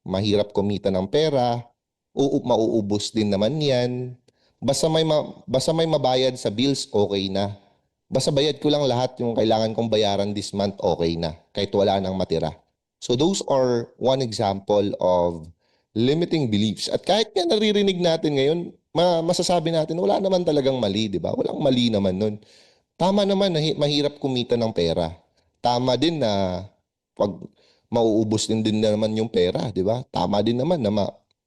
mahirap kumita ng pera, mauubos din naman yan. Basta may mabayad sa bills, okay na. Basta bayad ko lang lahat yung kailangan kong bayaran this month, okay na. Kahit wala nang matira. So those are one example of limiting beliefs. At kahit nga naririnig natin ngayon, masasabi natin, wala naman talagang mali, di ba? Walang mali naman nun. Tama naman na mahirap kumita ng pera. Tama din na pag mauubos din naman yung pera, di ba? Tama din naman na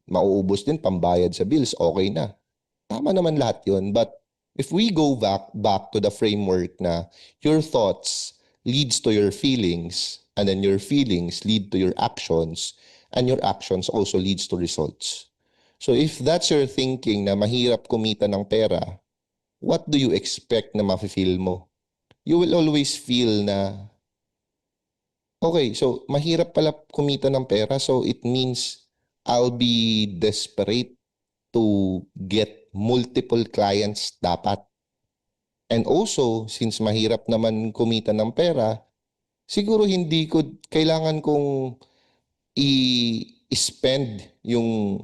mauubos din pambayad sa bills, okay na. Tama naman lahat yun. But if we go back to the framework na your thoughts leads to your feelings, and then your feelings lead to your actions, and your actions also leads to results. So if that's your thinking na mahirap kumita ng pera, what do you expect na mafe-feel mo? You will always feel na, okay, so mahirap pala kumita ng pera, so it means I'll be desperate to get multiple clients dapat. And also, since mahirap naman kumita ng pera, siguro hindi ko, kailangan kong i-spend yung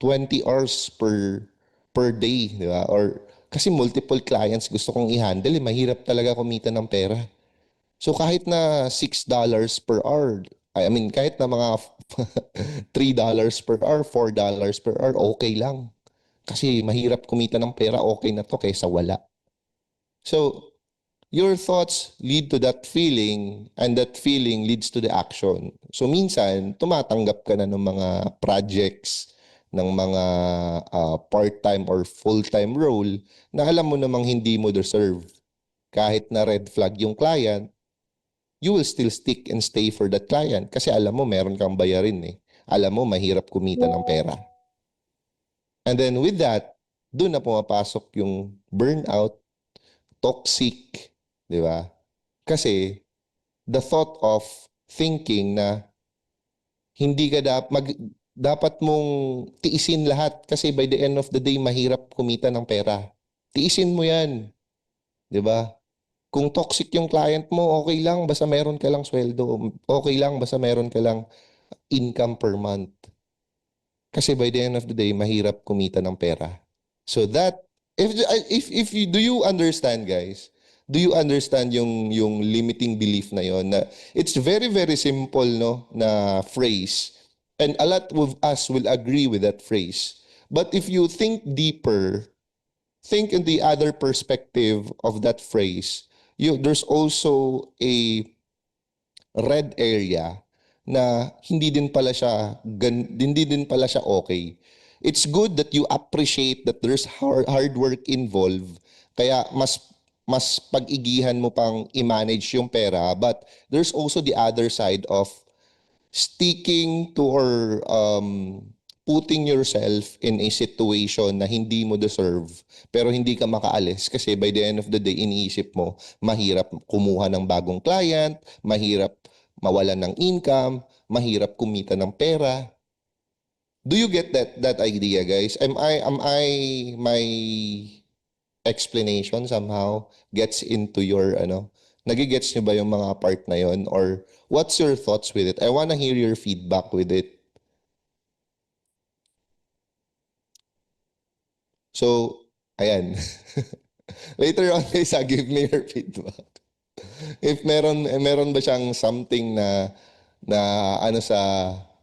20 hours per day, di ba? Or kasi multiple clients gusto kong i-handle, mahirap talaga kumita ng pera. So kahit na $6 per hour, I mean kahit na mga $3 per hour, $4 per hour, okay lang. Kasi mahirap kumita ng pera, okay na to kaysa wala. So your thoughts lead to that feeling, and that feeling leads to the action. So minsan, tumatanggap ka na ng mga projects, ng mga part-time or full-time role na alam mo namang hindi mo deserve. Kahit na red flag yung client, you will still stick and stay for that client kasi alam mo meron kang bayarin eh. Alam mo mahirap kumita ng pera. And then with that, doon na pumapasok yung burnout, toxic, di ba? Kasi the thought of thinking na hindi ka dapat mong tiisin lahat kasi by the end of the day mahirap kumita ng pera. Tiisin mo 'yan, 'di ba? Kung toxic yung client mo, okay lang basta meron ka lang sweldo. Okay lang basta meron ka lang income per month. Kasi by the end of the day, mahirap kumita ng pera. So that, if you, do you understand guys? Do you understand yung limiting belief na yon na it's very very simple no na phrase, and a lot of us will agree with that phrase. But if you think deeper, think in the other perspective of that phrase, there's also a red area na hindi din pala siya okay. It's good that you appreciate that there's hard work involved. Kaya mas pag-igihan mo pang i-manage yung pera, but there's also the other side of sticking to or putting yourself in a situation na hindi mo deserve pero hindi ka makaalis kasi by the end of the day iniisip mo mahirap kumuha ng bagong client, mahirap mawalan ng income, mahirap kumita ng pera. Do you get that idea guys? Am I my explanation somehow gets into your nagigets niyo ba yung mga part na yon, or what's your thoughts with it? I wanna hear your feedback with it. So, ayan. Later on, guys, give me your feedback. If meron ba siyang something na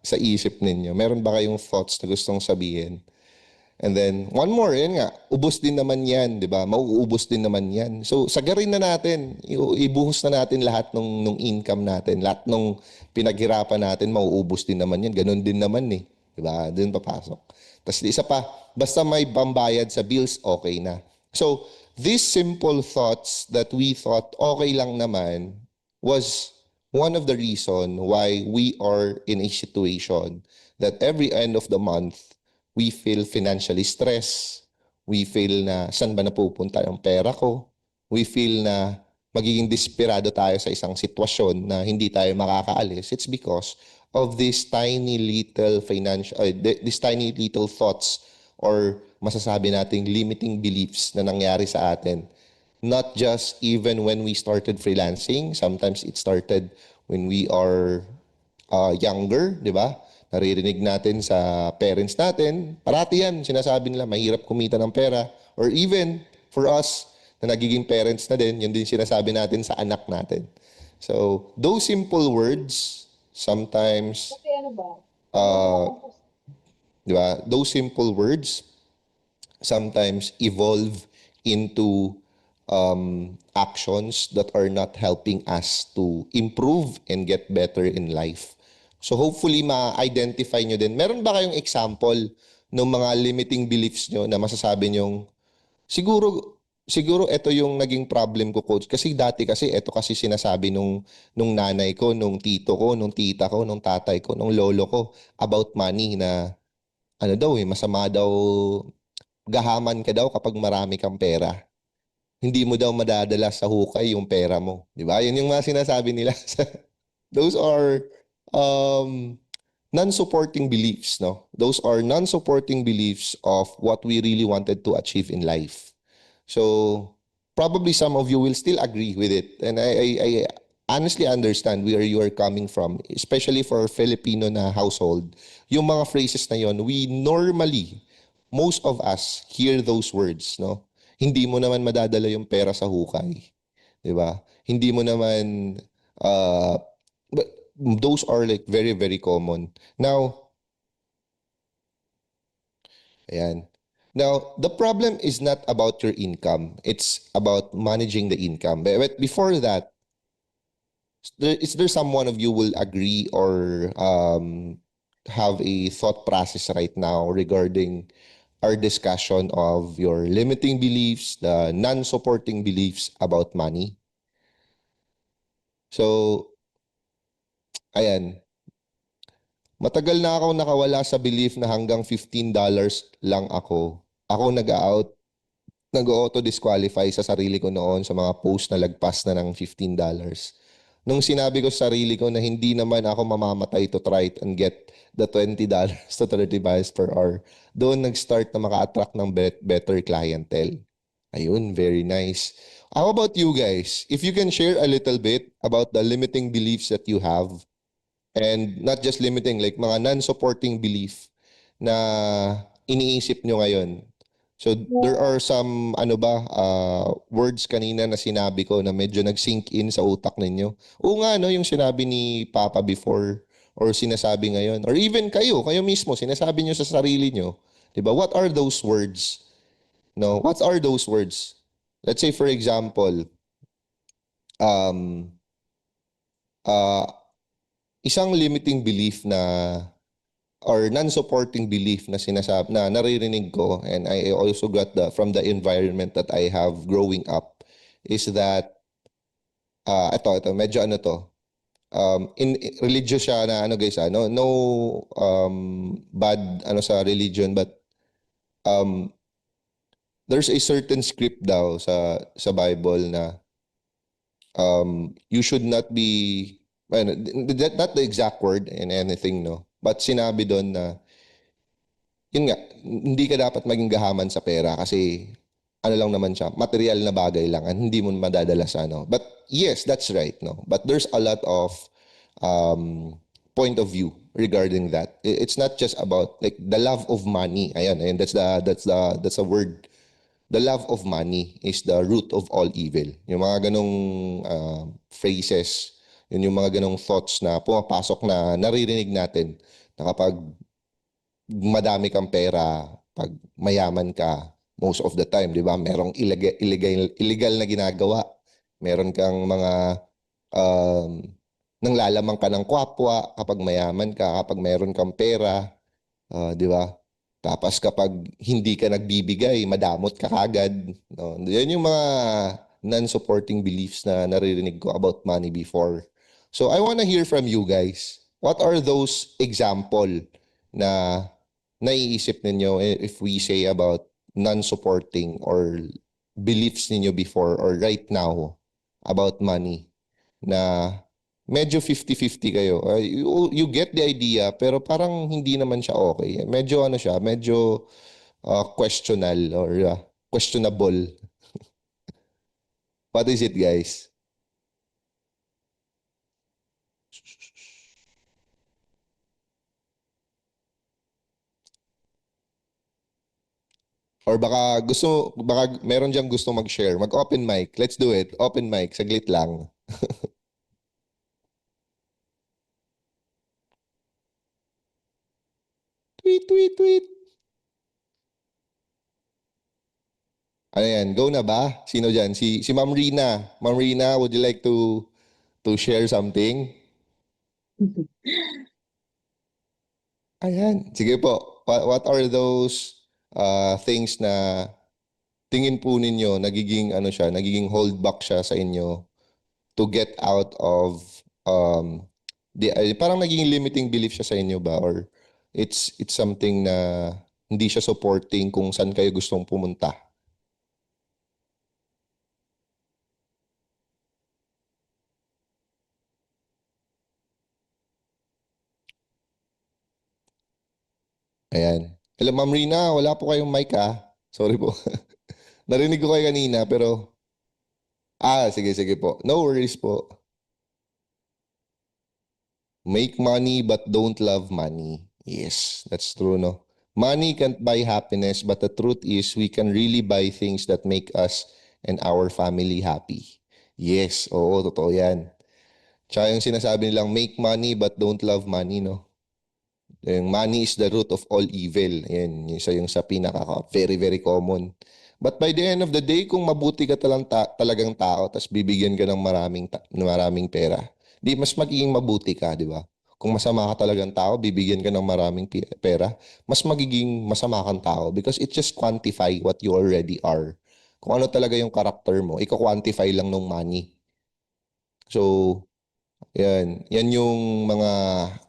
sa isip ninyo? Meron ba kayong thoughts na gustong sabihin? And then, one more, yun nga, ubos din naman yan, di ba? Mauubos din naman yan. So, sagarin na natin, ibuhos na natin lahat nung income natin, lahat nung pinaghirapan natin, mauubos din naman yan. Ganun din naman eh. Di ba? Doon papasok. Tapos isa pa, basta may pambayad sa bills, okay na. So, these simple thoughts that we thought okay lang naman was one of the reason why we are in a situation that every end of the month, we feel financially stressed. We feel na saan ba napupunta ang pera ko? We feel na magiging desperado tayo sa isang sitwasyon na hindi tayo makakaalis. It's because of these tiny little these tiny little thoughts, or masasabi nating limiting beliefs na nangyari sa atin. Not just even when we started freelancing. Sometimes it started when we are younger, di ba? Naririnig natin sa parents natin, parati yan, sinasabi nila, mahirap kumita ng pera. Or even, for us, na nagiging parents na din, yun din sinasabi natin sa anak natin. So, those simple words, sometimes, uh, di ba? Those simple words sometimes evolve into actions that are not helping us to improve and get better in life. So hopefully ma-identify nyo din. Meron ba kayong example ng mga limiting beliefs nyo na masasabi nyong siguro ito yung naging problem ko, coach, kasi dati kasi ito kasi sinasabi nung nanay ko, nung tito ko, nung tita ko, nung tatay ko, nung lolo ko about money na ano daw masama daw, gahaman ka daw kapag marami kang pera. Hindi mo daw madadala sa hukay yung pera mo. Di ba? Yun yung mga sinasabi nila. Those are um, non-supporting beliefs, no? Those are non-supporting beliefs of what we really wanted to achieve in life. So probably some of you will still agree with it. And I honestly understand where you are coming from, especially for Filipino na household. Yung mga phrases na yon, we normally, most of us, hear those words, no? Hindi mo naman madadala yung pera sa hukay. Di ba? Hindi mo naman, but those are like very, very common. Now, ayan. Now, the problem is not about your income. It's about managing the income. But before that, is there someone of you will agree or have a thought process right now regarding our discussion of your limiting beliefs, the non-supporting beliefs about money? So, ayan. Matagal na ako nakawala sa belief na hanggang $15 lang ako. Ako nag-auto-disqualify sa sarili ko noon sa mga post na lagpas na ng $15. Nung sinabi ko sa sarili ko na hindi naman ako mamamatay to try and get the $20 to $30 per hour, doon nag-start na maka-attract ng better clientele. Ayun, very nice. How about you guys? If you can share a little bit about the limiting beliefs that you have, and not just limiting, like mga non-supporting belief na iniisip nyo ngayon. So there are some words kanina na sinabi ko na medyo nag-sink in sa utak ninyo. Oo nga no, yung sinabi ni Papa before or sinasabi ngayon or even kayo mismo sinasabi nyo sa sarili nyo. 'Di ba? What are those words? No, what are those words? Let's say for example, um uh isang limiting belief na or non-supporting belief na na naririnig ko, and I also got from the environment that I have growing up, is that ito medyo ano to, in religious siya na ano guys, no bad ano sa religion, but um there's a certain script daw sa Bible na you should not be, well, not the exact word in anything, no, but sinabi doon na yun nga, hindi ka dapat maging gahaman sa pera kasi ano lang naman siya, material na bagay lang at hindi mo madadala sa ano. But yes, that's right, no. But there's a lot of um, point of view regarding that. It's not just about like the love of money. Ayan, that's the word. The love of money is the root of all evil. Yung mga ganong phrases, yun yung mga ganong thoughts na pumapasok na naririnig natin na kapag madami kang pera, pag mayaman ka, most of the time, di ba? Merong illegal na ginagawa. Meron kang mga um, nanglalamang ka ng kwapwa kapag mayaman ka, kapag meron kang pera, di ba? Tapos kapag hindi ka nagbibigay, madamot ka kagad. No? Yan yung mga non-supporting beliefs na naririnig ko about money before. So I want to hear from you guys. What are those example na naiisip ninyo if we say about non-supporting or beliefs ninyo before or right now about money na medyo 50-50 kayo. You get the idea pero parang hindi naman siya okay. Medyo ano siya, medyo questionable. What is it, guys? Or baka meron diyang gusto mag-share. Mag-open mic. Let's do it. Open mic. Saglit lang. Tweet, tweet, tweet. Ano yan? Go na ba? Sino dyan? Si Ma'am Rina. Ma'am Rina, would you like to share something? Ayan. Sige po. What are those things na tingin po ninyo nagiging ano siya, nagiging holdback siya sa inyo to get out of parang naging limiting belief siya sa inyo ba, or it's something na hindi siya supporting kung saan kayo gustong pumunta? Ayan. Hello, Ma'am Rina. Wala po kayong mic ah. Sorry po. Narinig ko kayo kanina pero sige, sige po. No worries po. Make money but don't love money. Yes, that's true, no? Money can't buy happiness, but the truth is we can really buy things that make us and our family happy. Yes, oo, totoo yan. Tsaka yung sinasabi nilang make money but don't love money, no? Yung money is the root of all evil. Yan, isa yung sa pinaka very very common. But by the end of the day, kung mabuti ka talagang tao, tapos bibigyan ka ng maraming pera, di mas magiging mabuti ka, di ba? Kung masama ka talagang tao, bibigyan ka ng maraming pera, mas magiging masama kang tao because it just quantify what you already are. Kung ano talaga yung karakter mo, iko-quantify lang ng money. So, yan yung mga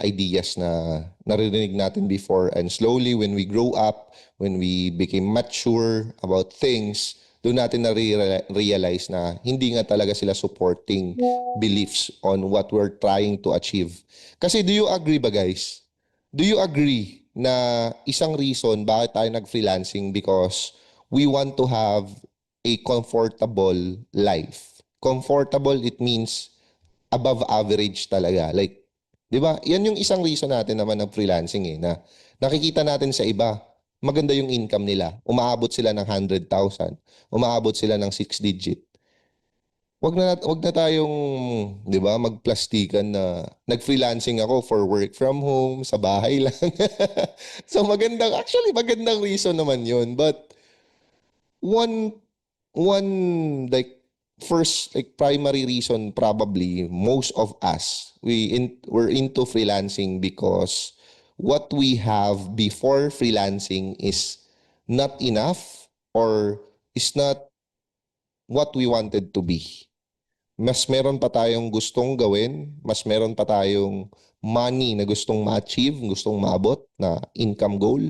ideas na naririnig natin before, and slowly when we grow up, when we became mature about things, doon natin na-realize na hindi nga talaga sila supporting beliefs on what we're trying to achieve. Kasi do you agree ba guys? Do you agree na isang reason bakit tayo nag-freelancing because we want to have a comfortable life. Comfortable, it means above average talaga. Like, 'di ba? Yan yung isang reason natin naman ng freelancing na nakikita natin sa iba, maganda yung income nila. Umaabot sila ng 100,000, umaabot sila ng 6 digit. Wag na tayong, 'di ba, magplastikan na nag-freelancing ako for work from home, sa bahay lang. So magandang reason naman 'yun. But one one like first like primary reason, probably most of us we're into freelancing because what we have before freelancing is not enough, or is not what we wanted to be. Mas meron pa tayong gustong gawin, mas meron pa tayong money na gustong ma-achieve, gustong maabot na income goal,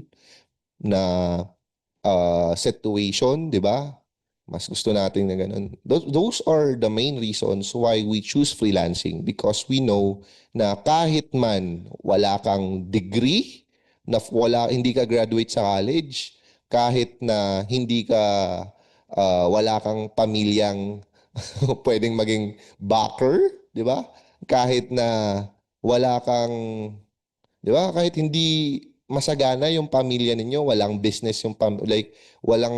na situation, di ba? Mas gusto natin na ganun. Those are the main reasons why we choose freelancing, because we know na kahit man wala kang degree, na hindi ka graduate sa college, kahit na hindi ka wala kang pamilyang pwedeng maging backer, di ba? Kahit na wala kang, di ba? Kahit hindi masagana yung pamilya ninyo, walang business yung like walang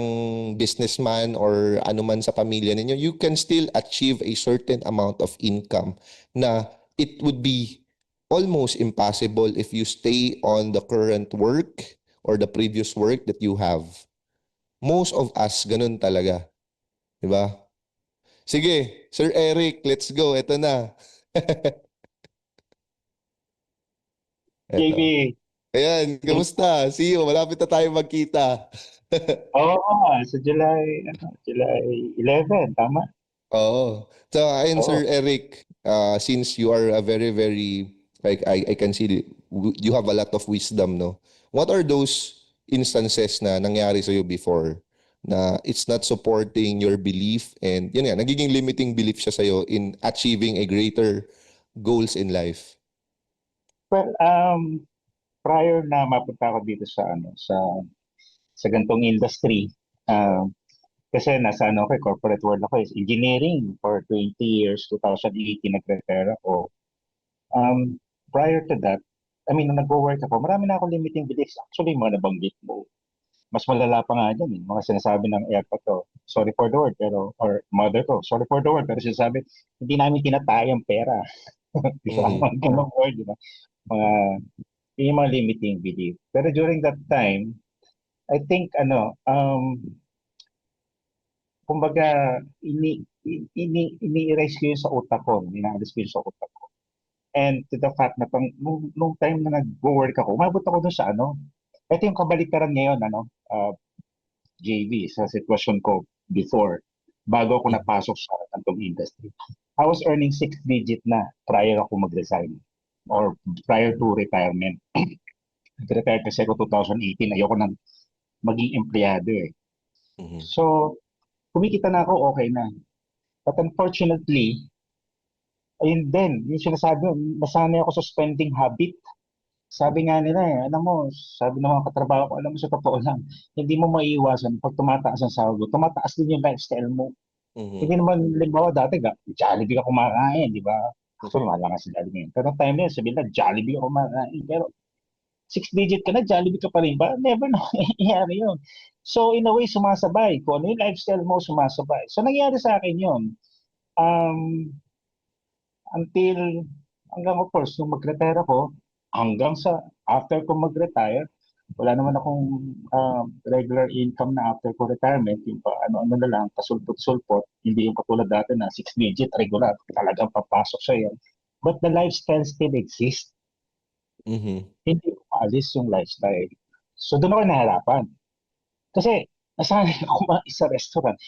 businessman or anuman sa pamilya ninyo, you can still achieve a certain amount of income na it would be almost impossible if you stay on the current work or the previous work that you have. Most of us ganun talaga, di ba? Sige, Sir Eric, let's go. Ito na. Ito. JB, Ayan, kamusta? See you, malapit na tayo magkita. oo sa July 11, tama? Oo. So, ayun, Oo. Sir Eric, since you are a very, very, like, I can see you have a lot of wisdom, no? What are those instances na nangyari sa'yo before na it's not supporting your belief, and yun nga, nagiging limiting belief siya sa'yo in achieving a greater goals in life? Well, prior na mapunta ako dito sa sa gantong industry, kasi nasa ako, corporate world ako, is engineering for 20 years, 2018 nag-retire ako. Prior to that, I mean, nung nag-work ako, marami na akong limiting beliefs. Actually, mga nabanggit mo. mas malala pa nga dyan, mga sinasabi ng airport ko, sorry for the word, pero, or mother ko, sorry for the word, pero sinasabi, hindi namin tinatay ang pera. Di ba? Mhm. Mga ganong word, di ba? Mga, yun yung mga limiting belief. Pero during that time, I think, kumbaga, ini-erase ko yun sa utak ko, inaalis ko yun sa utak ko. And to the fact na nung time na nag-work ako, umabot ako dun sa ito yung kabaliktaran ngayon, JV, sa sitwasyon ko before, bago ako Mhm. napasok sa kantong industry. I was earning six digit na prior ako mag-resign or prior to retirement. Nag-retire kasi ako 2018, ayoko nang maging empleyado eh. Mhm. So, kumikita na ako, okay na. But unfortunately, ayun din, yung sinasabi, nasanay ako sa spending habit. Sabi nga nila alam mo, sabi ng mga katrabaho ko, alam mo sa totoo lang, hindi mo maiiwasan pag tumataas ang sahod mo, tumataas din yung lifestyle mo. Mhm. Hindi naman, limbawa dati, Jollibee ka kumakain, di ba? Actually, mahal lang nga si Jollibee ngayon. Pero time na yun, sabihin na, Jollibee ka kumakain. Pero six digit ka na, Jollibee ka pa rin ba? Never na nangyayari yun. So, in a way, sumasabay. Kung ano yung lifestyle mo, sumasabay. So, nangyari sa akin yun. Um, until, hanggang of course, nung mag-retire ako, hanggang sa, after ko mag-retire, wala naman akong regular income na after ko retirement, yung pa, ano-ano na lang, pasulpot-sulpot, hindi yung katulad dati na six digit regular, talagang papasok siya yan. But the lifestyle still exists. Mhm. Hindi ko maalis yung lifestyle. So doon ako nahirapan. Kasi nasanay ako kumain sa restaurant.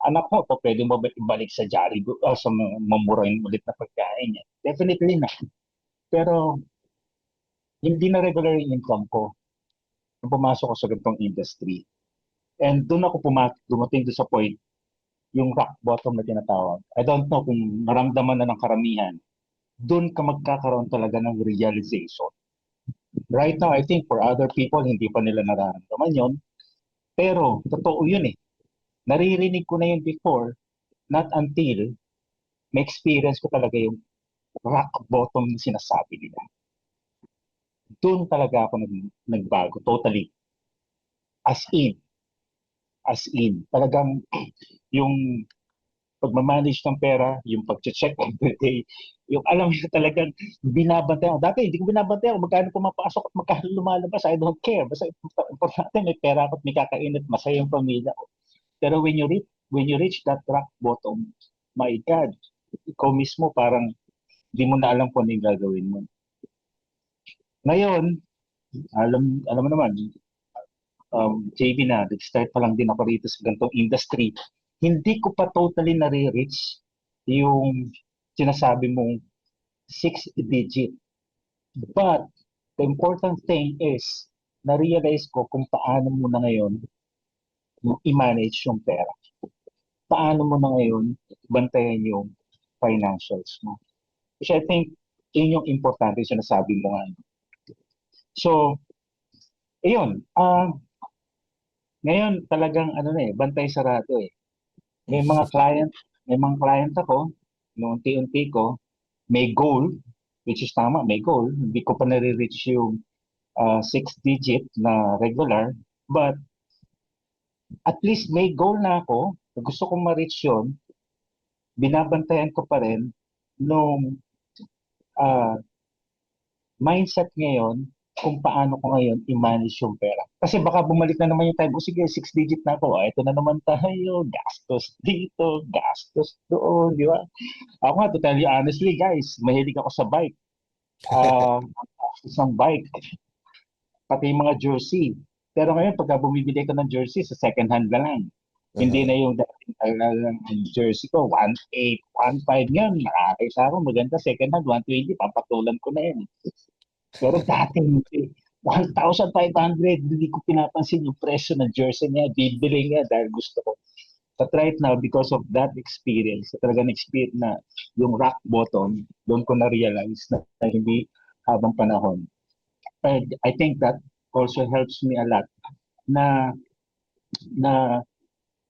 Anak ko, pa pwede mo ba ibalik sa Jollibee o sa mamurahin ulit na pagkain niya? Definitely na. Pero hindi na regular yung income ko nung pumasok ko sa ganitong industry. And doon ako dumating doon sa point, yung rock bottom na tinatawag. I don't know kung naramdaman na ng karamihan. Doon ka magkakaroon talaga ng realization. Right now, I think for other people, hindi pa nila nararamdaman yon. Pero, totoo yun eh. Naririnig ko na yun before, not until may experience ko talaga yung rock bottom na sinasabi nila. Doon talaga ako nagbago, totally. As in, as in. Talagang yung pagmamanage ng pera, yung pag-check every day, yung alam mo talagang binabantay ako. Dati hindi ko binabantay ako magkano pumapasok at magkano lumalabas. I don't care. Basta importante may pera ako at may kakain at masaya yung pamilya ko. Pero when you reach that rock bottom, my God, ikaw mismo parang hindi mo na alam kung ano yung gagawin mo. Ngayon, alam mo naman, JB na, nag-start pa lang din ako rito sa ganitong industry. Hindi ko pa totally nare-reach yung sinasabi mong six digit. But the important thing is, na-realize ko kung paano mo na ngayon i-manage yung pera. Paano mo na ngayon bantayan yung financials mo. Which I think, yun yung importante yung sinasabi mo nga. So, ayun. Ngayon talagang bantay sarado eh. May mga client, may mga client ako, unti-unti ko, may goal, which is tama, may goal. Hindi ko pa nare-reach yung six digit na regular, but at least may goal na ako. Gusto kong ma-reach yun, binabantayan ko pa rin nung ah, mindset ngayon kung paano ko ngayon i-manage yung pera. Kasi baka bumalik na naman yung time, o sige, six digit na ako, ito na naman tayo, gastos dito, gastos doon, di ba? Ako nga, to tell you honestly, guys, mahilig ako sa bike. Gastos ng bike, pati yung mga jersey. Pero ngayon, pagka bumibili ka ng jersey, sa second hand na lang. Hindi Aha. na yung dating talagang jersey ko, 1.8, 1.5 ngayon. Nakakita ako, maganda second hand, 120, papatulan ko na yun. Pero dati hindi. 1,500, hindi ko pinapansin yung presyo ng jersey niya. Bibili niya dahil gusto ko. But right now, because of that experience, talaga na-experience na yung rock bottom, doon ko na-realize na hindi habang panahon. And I think that also helps me a lot na na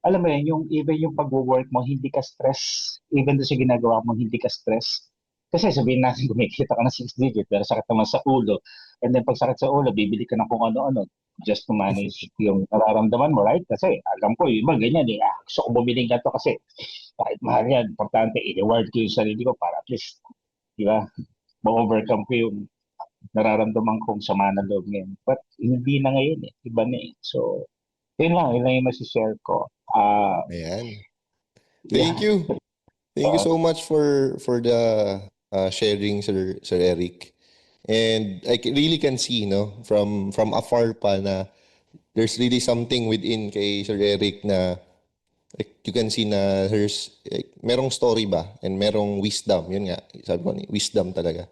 alam mo yun, yung even yung pag-work mo, hindi ka stress. Even doon sa ginagawa mo, hindi ka stress. Kasi sabihin natin, kumikita ka ng six digit, pero sakit naman sa ulo. And then pag sakit sa ulo, bibili ka ng kung ano-ano. just to manage yung nararamdaman mo, right? Kasi alam ko, yung iba ganyan eh, gusto ko bumili ka to kasi kahit mahal yan, importante, i-reward ko yung sarili ko para at least, di ba, ma-overcome ko yung nararamdaman kong sama ng loob ngayon. But hindi na ngayon eh, iba na eh. So, yun lang yung masishare ko. Ayan. Yeah. Thank you. Thank you so much for the sharing, Sir Eric. And really can see, no, from afar pa na there's really something within kay Sir Eric na like, you can see na there's merong story ba and merong wisdom. Yun nga, sabi ko, wisdom talaga.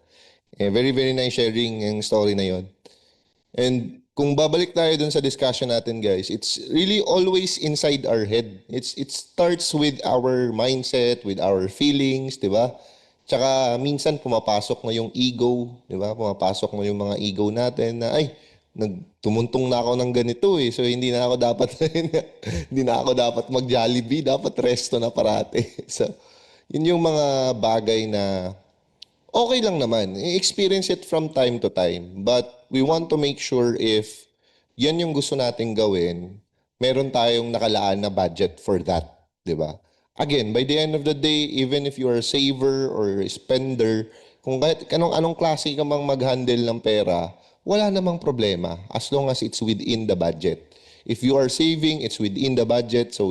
Very, very nice sharing yung story na yun. And kung babalik tayo dun sa discussion natin, guys, it's really always inside our head. It starts with our mindset, with our feelings, di ba? Tsaka minsan pumapasok na yung ego, di ba? Pumapasok na yung mga ego natin na, ay, tumuntong na ako ng ganito eh. So hindi na ako dapat hindi na ako dapat mag-Jollibee, dapat resto na parate. So yun yung mga bagay na okay lang naman. I-experience it from time to time. But we want to make sure if yan yung gusto nating gawin, meron tayong nakalaan na budget for that. 'Di ba? Again, by the end of the day, even if you are a saver or a spender, kung kahit anong klase ka mang mag-handle ng pera, wala namang problema as long as it's within the budget. If you are saving, it's within the budget so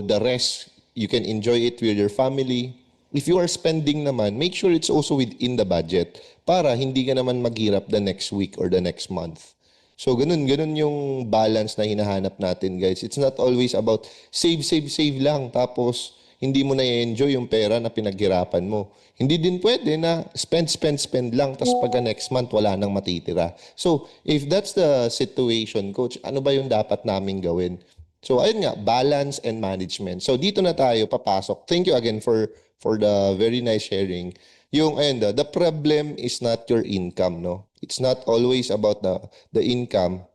the rest, you can enjoy it with your family. If you are spending naman, make sure it's also within the budget para hindi ka naman maghirap the next week or the next month. So ganun yung balance na hinahanap natin, guys. It's not always about save, save, save lang tapos hindi mo na enjoy yung pera na pinaghirapan mo. Hindi din pwede na spend, spend, spend lang tapos pagka next month wala nang matitira. So if that's the situation, coach, ano ba yung dapat naming gawin? So ayun nga, balance and management. So dito na tayo papasok. Thank you again for the very nice sharing. Yung ayun, the problem is not your income, no? It's not always about the income.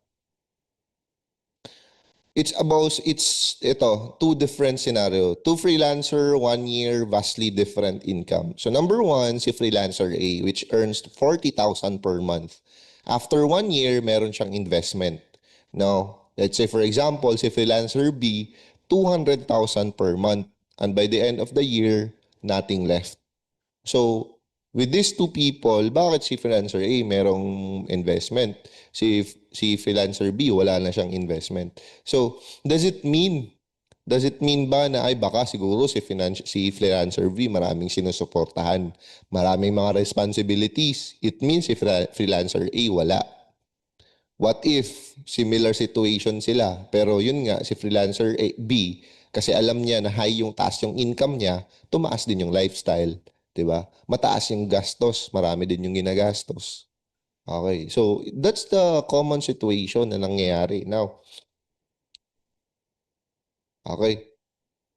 It's ito, two different scenario. Two freelancer, 1 year, vastly different income. So number one, si freelancer A, which earns 40,000 per month. After 1 year, meron siyang investment. Now, let's say for example, si freelancer B, 200,000 per month. And by the end of the year, nothing left. So, with these two people, bakit si freelancer A merong investment? Si freelancer B wala na siyang investment. So, does it mean ba na ay baka siguro si freelancer B maraming sinusuportahan, maraming mga responsibilities. It means si freelancer A wala. What if similar situation sila? Pero yun nga, si freelancer B, kasi alam niya na high yung taas yung income niya, tumaas din yung lifestyle. 'Di ba? Mataas yung gastos, marami din yung ginagastos. Okay. So, that's the common situation na nangyayari. Now, okay.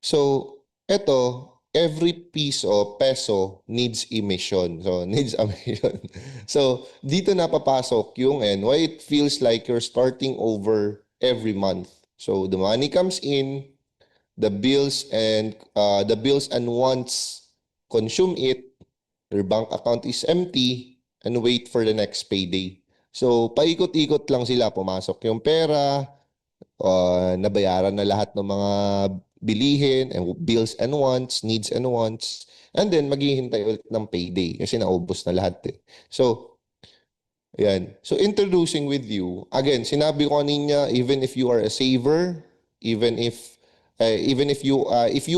So, eto, every piece o peso needs emission. So, needs emission. So, dito na papasok yung and why it feels like you're starting over every month. So, the money comes in, the bills and wants consume it, your bank account is empty, and wait for the next payday. So, paikot-ikot lang sila, pumasok yung pera, nabayaran na lahat ng mga bilihin, and bills and wants, needs and wants, and then maghihintay ulit ng payday kasi naubos na lahat eh. So, yan. So, introducing with you, again, sinabi ko kanina, even if you are a saver, even if you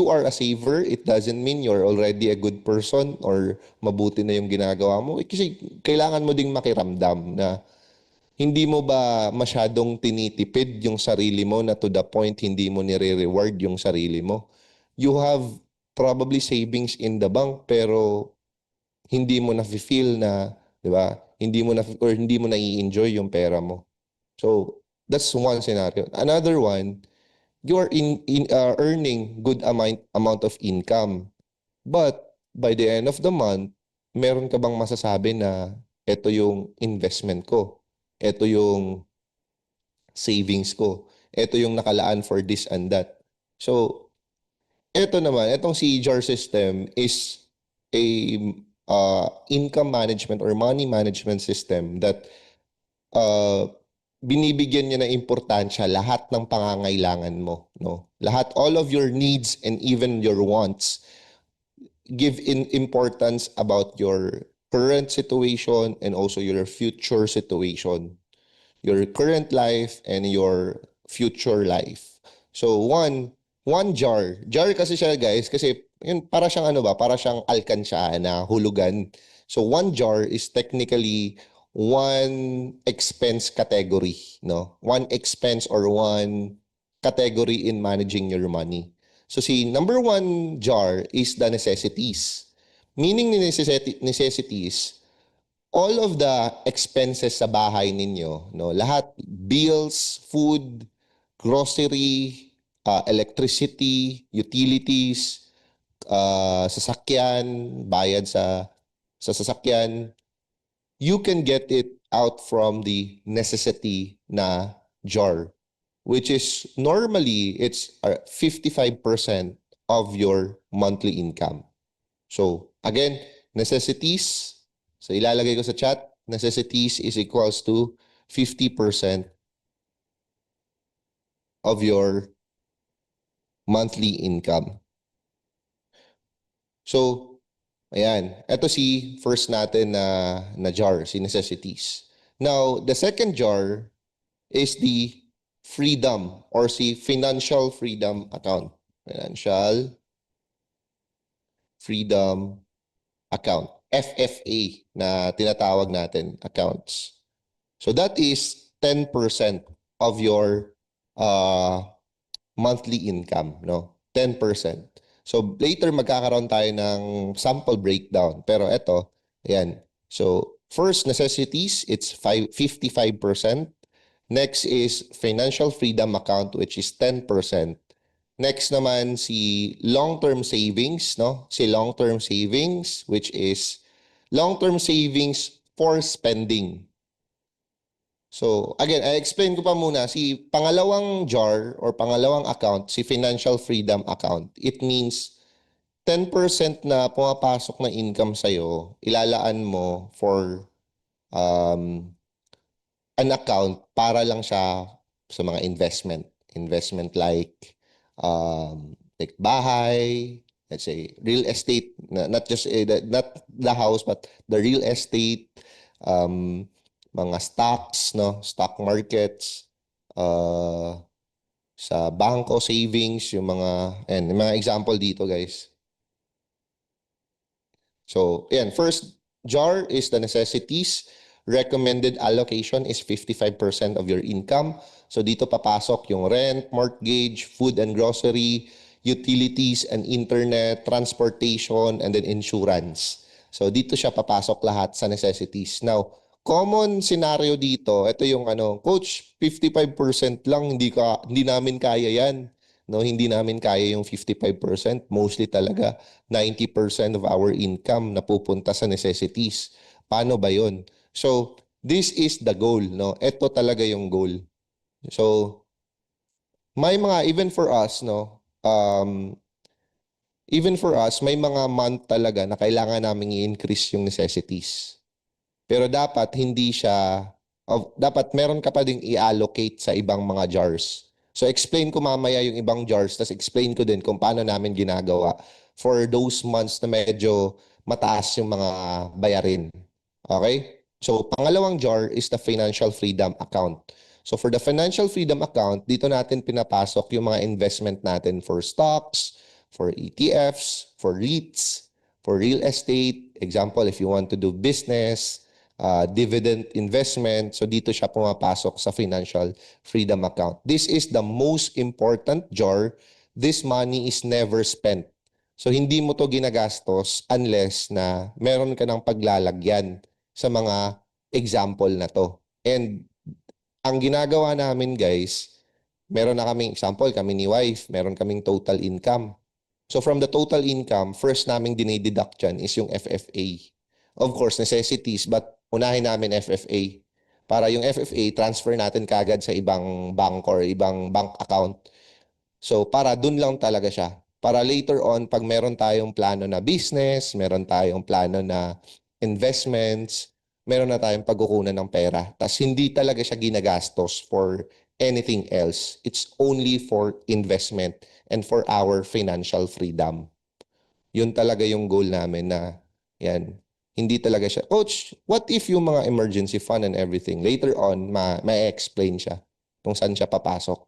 are a saver, it doesn't mean you're already a good person or mabuti na yung ginagawa mo. Kasi kailangan mo ding makiramdam na hindi mo ba masyadong tinitipid yung sarili mo na to the point hindi mo nire-reward yung sarili mo. You have probably savings in the bank pero hindi mo na-feel na, 'di ba? Hindi mo na-enjoy yung pera mo. So, that's one scenario. Another one, you are earning good amount of income. But by the end of the month, meron ka bang masasabi na ito yung investment ko? Ito yung savings ko. Ito yung nakalaan for this and that. So, ito naman, itong si JAR system is a income management or money management system that uh, binibigyan niya ng importansya lahat ng pangangailangan mo, no? Lahat, all of your needs and even your wants, give in importance about your current situation and also your future situation, your current life and your future life. So one jar. Jar kasi siya, guys, kasi yun para siyang ano ba, para siyang alkansya na hulugan. So one jar is technically one expense category, no? One expense or one category in managing your money. So si number one jar is the necessities. Meaning ni necessities, all of the expenses sa bahay ninyo, no, lahat, bills, food, grocery, electricity, utilities, sasakyan, bayad sa sasakyan, you can get it out from the necessity na jar, which is normally it's 55% of your monthly income. So, again, necessities. So, ilalagay ko sa chat, necessities is equals to 50% of your monthly income. So, ayan. Ito si first natin na jar, si necessities. Now, the second jar is the freedom or si financial freedom account. Financial freedom account. FFA na tinatawag natin, accounts. So that is 10% of your monthly income, no? 10%. So later magkakaroon tayo ng sample breakdown. Pero ito, ayan. So first necessities, it's 55%. Next is financial freedom account, which is 10%. Next naman si long-term savings, no? Si long-term savings, which is long-term savings for spending. So, again, I explain ko pa muna, si pangalawang jar or pangalawang account, si financial freedom account, it means 10% na pumapasok na income sa'yo, ilalaan mo for um, an account para lang siya sa mga investment. Investment like bahay, let's say real estate, not just not the house but the real estate, mga stocks, no, stock markets, sa bangko savings, yung mga example dito, guys. So, ayan, first jar is the necessities. Recommended allocation is 55% of your income. So dito papasok yung rent, mortgage, food and grocery, utilities and internet, transportation, and then insurance. So dito siya papasok lahat sa necessities. Now, common scenario dito, ito yung coach, 55% lang, hindi namin kaya yan. No, hindi namin kaya yung 55%. Mostly talaga 90% of our income napupunta sa necessities. Paano ba 'yon? So, this is the goal, no? Ito talaga yung goal. So, may mga even for us, no? Even for us, may mga month talaga na kailangan naming i-increase yung necessities. Pero dapat hindi siya, dapat meron ka pa ding i-allocate sa ibang mga jars. So explain ko mamaya yung ibang jars, tas explain ko din kung paano namin ginagawa for those months na medyo mataas yung mga bayarin. Okay? So pangalawang jar is the financial freedom account. So for the financial freedom account, dito natin pinapasok yung mga investment natin for stocks, for ETFs, for REITs, for real estate. Example, if you want to do business, dividend investment. So dito siya pumapasok sa financial freedom account. This is the most important jar. This money is never spent. So hindi mo to ginagastos unless na meron ka ng paglalagyan sa mga example na to. And ang ginagawa namin, guys, meron na kaming example, kami ni wife, meron kaming total income. So from the total income, first naming dinideduct dyan is yung FFA. Of course, necessities, but unahin namin FFA. Para yung FFA, transfer natin kagad sa ibang bank or ibang bank account. So para dun lang talaga siya. Para later on, pag meron tayong plano na business, meron tayong plano na investments, meron na tayong pagkukunan ng pera. Tas hindi talaga siya ginagastos for anything else. It's only for investment and for our financial freedom. Yun talaga yung goal namin na yan. Hindi talaga siya. Coach, what if yung mga emergency fund and everything, later on, ma-explain siya kung saan siya papasok.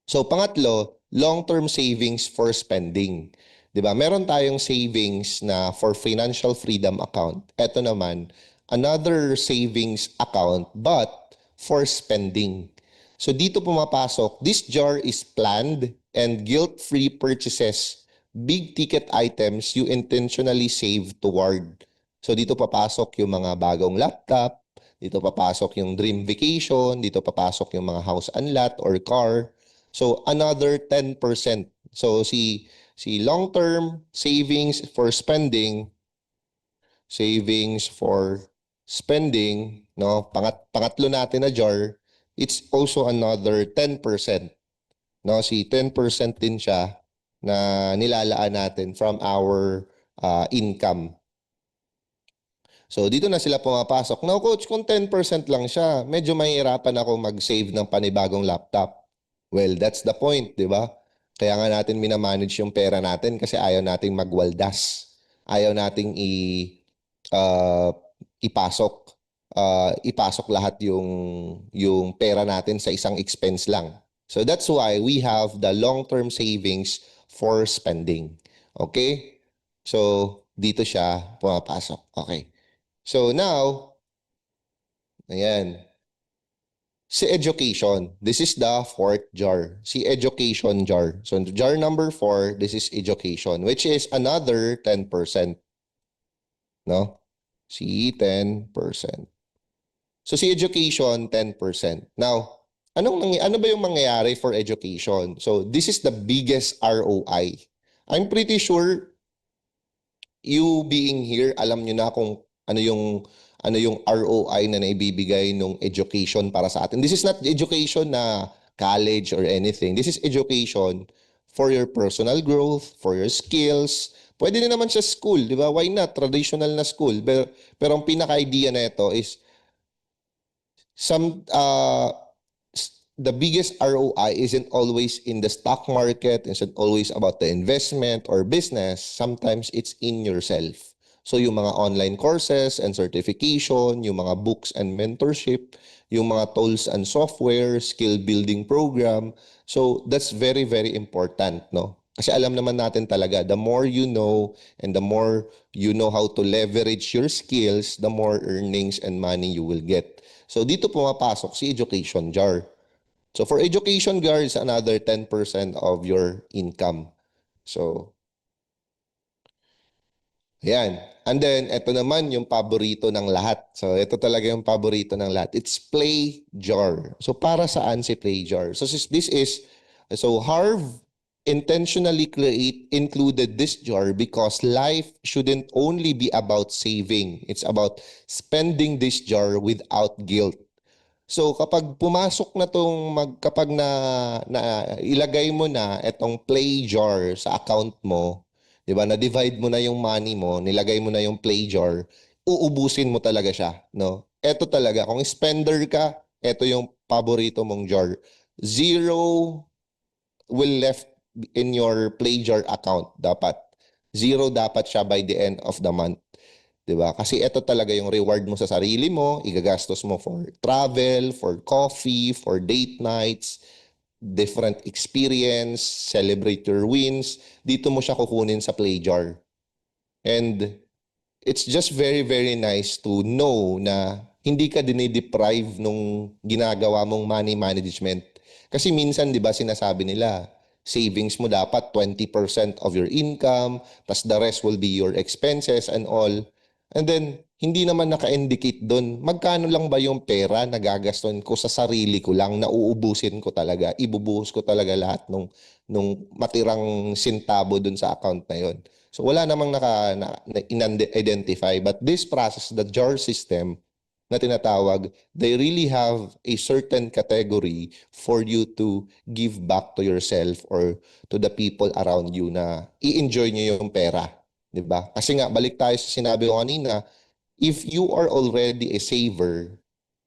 So, pangatlo, long-term savings for spending. 'Di ba? Meron tayong savings na for financial freedom account. Ito naman, another savings account but for spending. So, dito pumapasok, this jar is planned and guilt-free purchases, big ticket items you intentionally save toward. So, dito papasok yung mga bagong laptop, dito papasok yung dream vacation, dito papasok yung mga house and lot or car. So another 10%. So si long-term savings for spending, no? Pangatlo natin na jar, it's also another 10%. No, si 10% din siya na nilalaan natin from our income. So dito na sila pumapasok. Now coach, kung 10% lang siya, medyo mahihirapan ako mag-save ng panibagong laptop. Well, that's the point, di ba? Kaya nga natin minamanage yung pera natin kasi ayaw nating magwaldas. Ayaw nating uh, ipasok ipasok lahat yung pera natin sa isang expense lang. So that's why we have the long-term savings for spending. Okay? So dito siya pumapasok. Okay. So now, ayan. Si education. This is the fourth jar. Si education jar. So jar number 4, this is education, which is another 10%. No? Si 10%. So si education, 10%. Now, ano ba yung mangyayari for education? So this is the biggest ROI. I'm pretty sure you being here, alam nyo na kung ano yung ROI na naibibigay ng education para sa atin. This is not education na college or anything. This is education for your personal growth, for your skills. Pwede din naman sa school, di ba? Why not? Traditional na school. Pero ang pinaka-idea na ito is the biggest ROI isn't always in the stock market, isn't always about the investment or business. Sometimes it's in yourself. So yung mga online courses and certification, yung mga books and mentorship, yung mga tools and software, skill building program. So that's very, very important, no? Kasi alam naman natin talaga, the more you know and the more you know how to leverage your skills, the more earnings and money you will get. So dito pumapasok si education jar. So for education jar is another 10% of your income. So ayan. And then, ito naman yung paborito ng lahat. So, ito talaga yung paborito ng lahat. It's play jar. So, para saan si play jar? So, Harv intentionally included this jar because life shouldn't only be about saving. It's about spending this jar without guilt. So kapag pumasok na kapag na ilagay mo na itong play jar sa account mo, 'di ba? Na-divide mo na yung money mo, nilagay mo na yung play jar, uubusin mo talaga siya, no? Ito talaga, kung spender ka, ito yung paborito mong jar. Zero will left in your play jar account dapat. Zero dapat siya by the end of the month. 'Di ba? Kasi ito talaga yung reward mo sa sarili mo, igagastos mo for travel, for coffee, for date nights, different experience, celebrate your wins. Dito mo siya kukunin sa play jar. And it's just very, very nice to know na hindi ka dinideprive nung ginagawa mong money management. Kasi minsan, di ba, sinasabi nila, savings mo dapat 20% of your income, tas the rest will be your expenses and all. And then, hindi naman naka-indicate doon, magkano lang ba yung pera na gagaston ko sa sarili ko lang, na uubusin ko talaga, ibubuhos ko talaga lahat nung matirang sintabo doon sa account na yon. So wala namang identify, but this process, the jar system na tinatawag, they really have a certain category for you to give back to yourself or to the people around you na i-enjoy nyo yung pera. 'Di ba? Kasi nga, balik tayo sa sinabi ko kanina, if you are already a saver,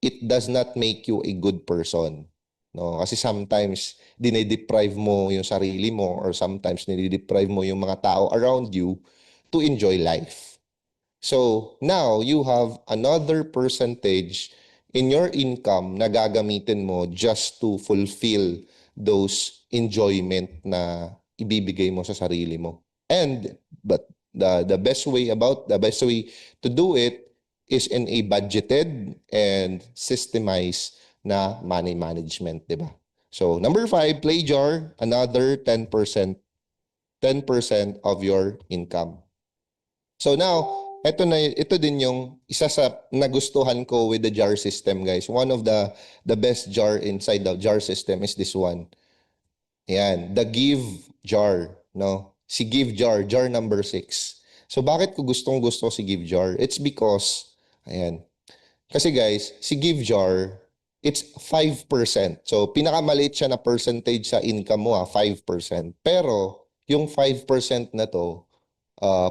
it does not make you a good person. No, kasi sometimes dinedeprive mo yung sarili mo or sometimes dinedeprive mo yung mga tao around you to enjoy life. So now you have another percentage in your income na gagamitin mo just to fulfill those enjoyment na ibibigay mo sa sarili mo. And but the best way to do it is in a budgeted and systemized na money management, di ba? So number 5, play jar, another 10% of your income. So now, ito din yung isa sa nagustuhan ko with the jar system, guys. One of the best jar inside the jar system is this one. Yan, the give jar, no? Si give jar, jar number 6. So bakit ko gustong-gusto si give jar? It's because ayan. Kasi guys, si give jar, it's 5%. So pinakamaliit siya na percentage sa income mo, 5%. Pero yung 5% na to,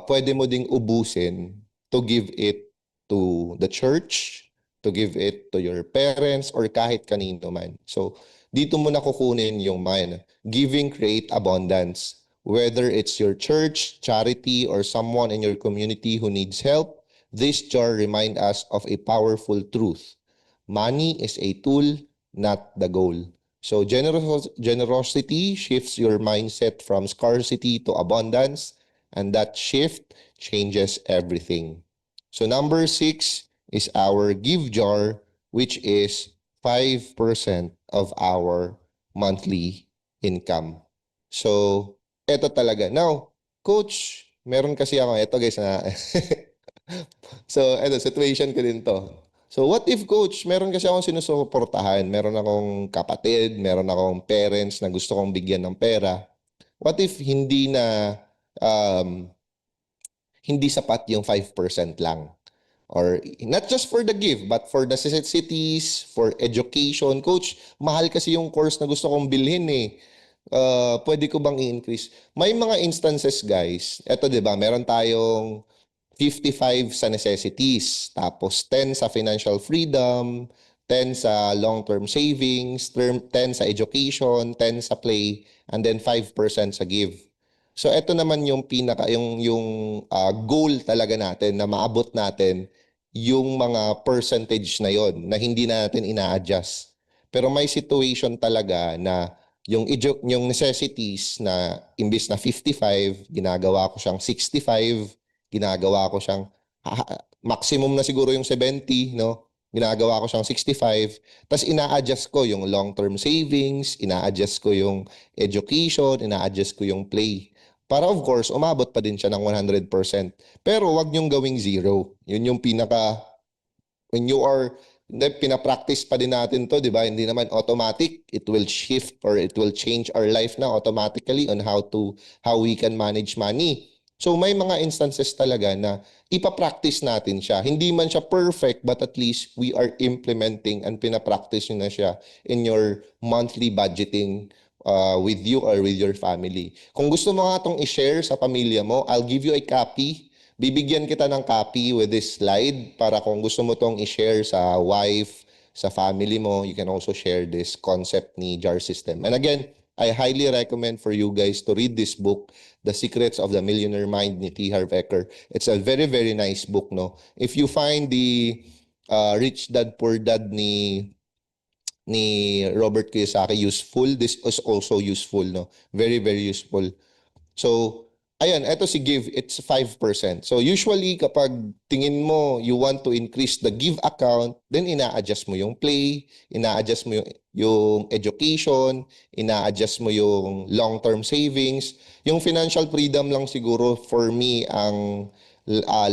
pwede mo ding ubusin to give it to the church, to give it to your parents, or kahit kanino man. So, dito mo na kukunin yung mga giving create abundance. Whether it's your church, charity, or someone in your community who needs help, this jar remind us of a powerful truth. Money is a tool, not the goal. So generosity shifts your mindset from scarcity to abundance, and that shift changes everything. So number 6 is our give jar, which is 5% of our monthly income. So, eto talaga. Now, coach, meron kasi ako, eto guys na, so, eto, situation ko din to. So, what if coach, meron kasi akong sinusuportahan, meron akong kapatid, meron akong parents na gusto kong bigyan ng pera. What if um, hindi sapat yung 5% lang? Or not just for the give, but for the necessities, for education. Coach, mahal kasi yung course na gusto kong bilhin eh. Pwede ko bang i-increase? May mga instances, guys. Eto, di ba? Meron tayong 55 sa necessities, tapos 10 sa financial freedom, 10 sa long-term savings, 10 sa education, 10 sa play, and then 5% sa give. So ito naman yung goal talaga natin na maabot natin yung mga percentage na yon na hindi natin ina-adjust. Pero may situation talaga na yung necessities na imbis na 55, ginagawa ko siyang 65, ginagawa ko siyang maximum na siguro yung 70, no? Ginagawa ko siyang 65. Tapos ina-adjust ko yung long-term savings, ina-adjust ko yung education, ina-adjust ko yung play. Para of course, umabot pa din siya ng 100%. Pero wag niyong gawing zero. Yun yung when you are, hindi, pinapractice pa din natin to, di ba? Hindi naman automatic. It will shift or it will change our life na automatically on how we can manage money. So may mga instances talaga na ipapractice natin siya. Hindi man siya perfect, but at least we are implementing and pinapractice nyo na siya in your monthly budgeting with you or with your family. Kung gusto mo nga itong i-share sa pamilya mo, I'll give you a copy. Bibigyan kita ng copy with this slide para kung gusto mo itong i-share sa wife, sa family mo, you can also share this concept ni JAR system. And again, I highly recommend for you guys to read this book, The Secrets of the Millionaire Mind ni T. Harv Eker. It's a very, very nice book, no? If you find the Rich Dad Poor Dad ni Robert Kiyosaki useful, this is also useful, no? Very, very useful. So, ayan, eto si give, it's 5%. So, usually kapag tingin mo you want to increase the give account, then ina-adjust mo yung play, ina-adjust mo yung education, ina-adjust mo yung long-term savings. Yung financial freedom lang siguro for me ang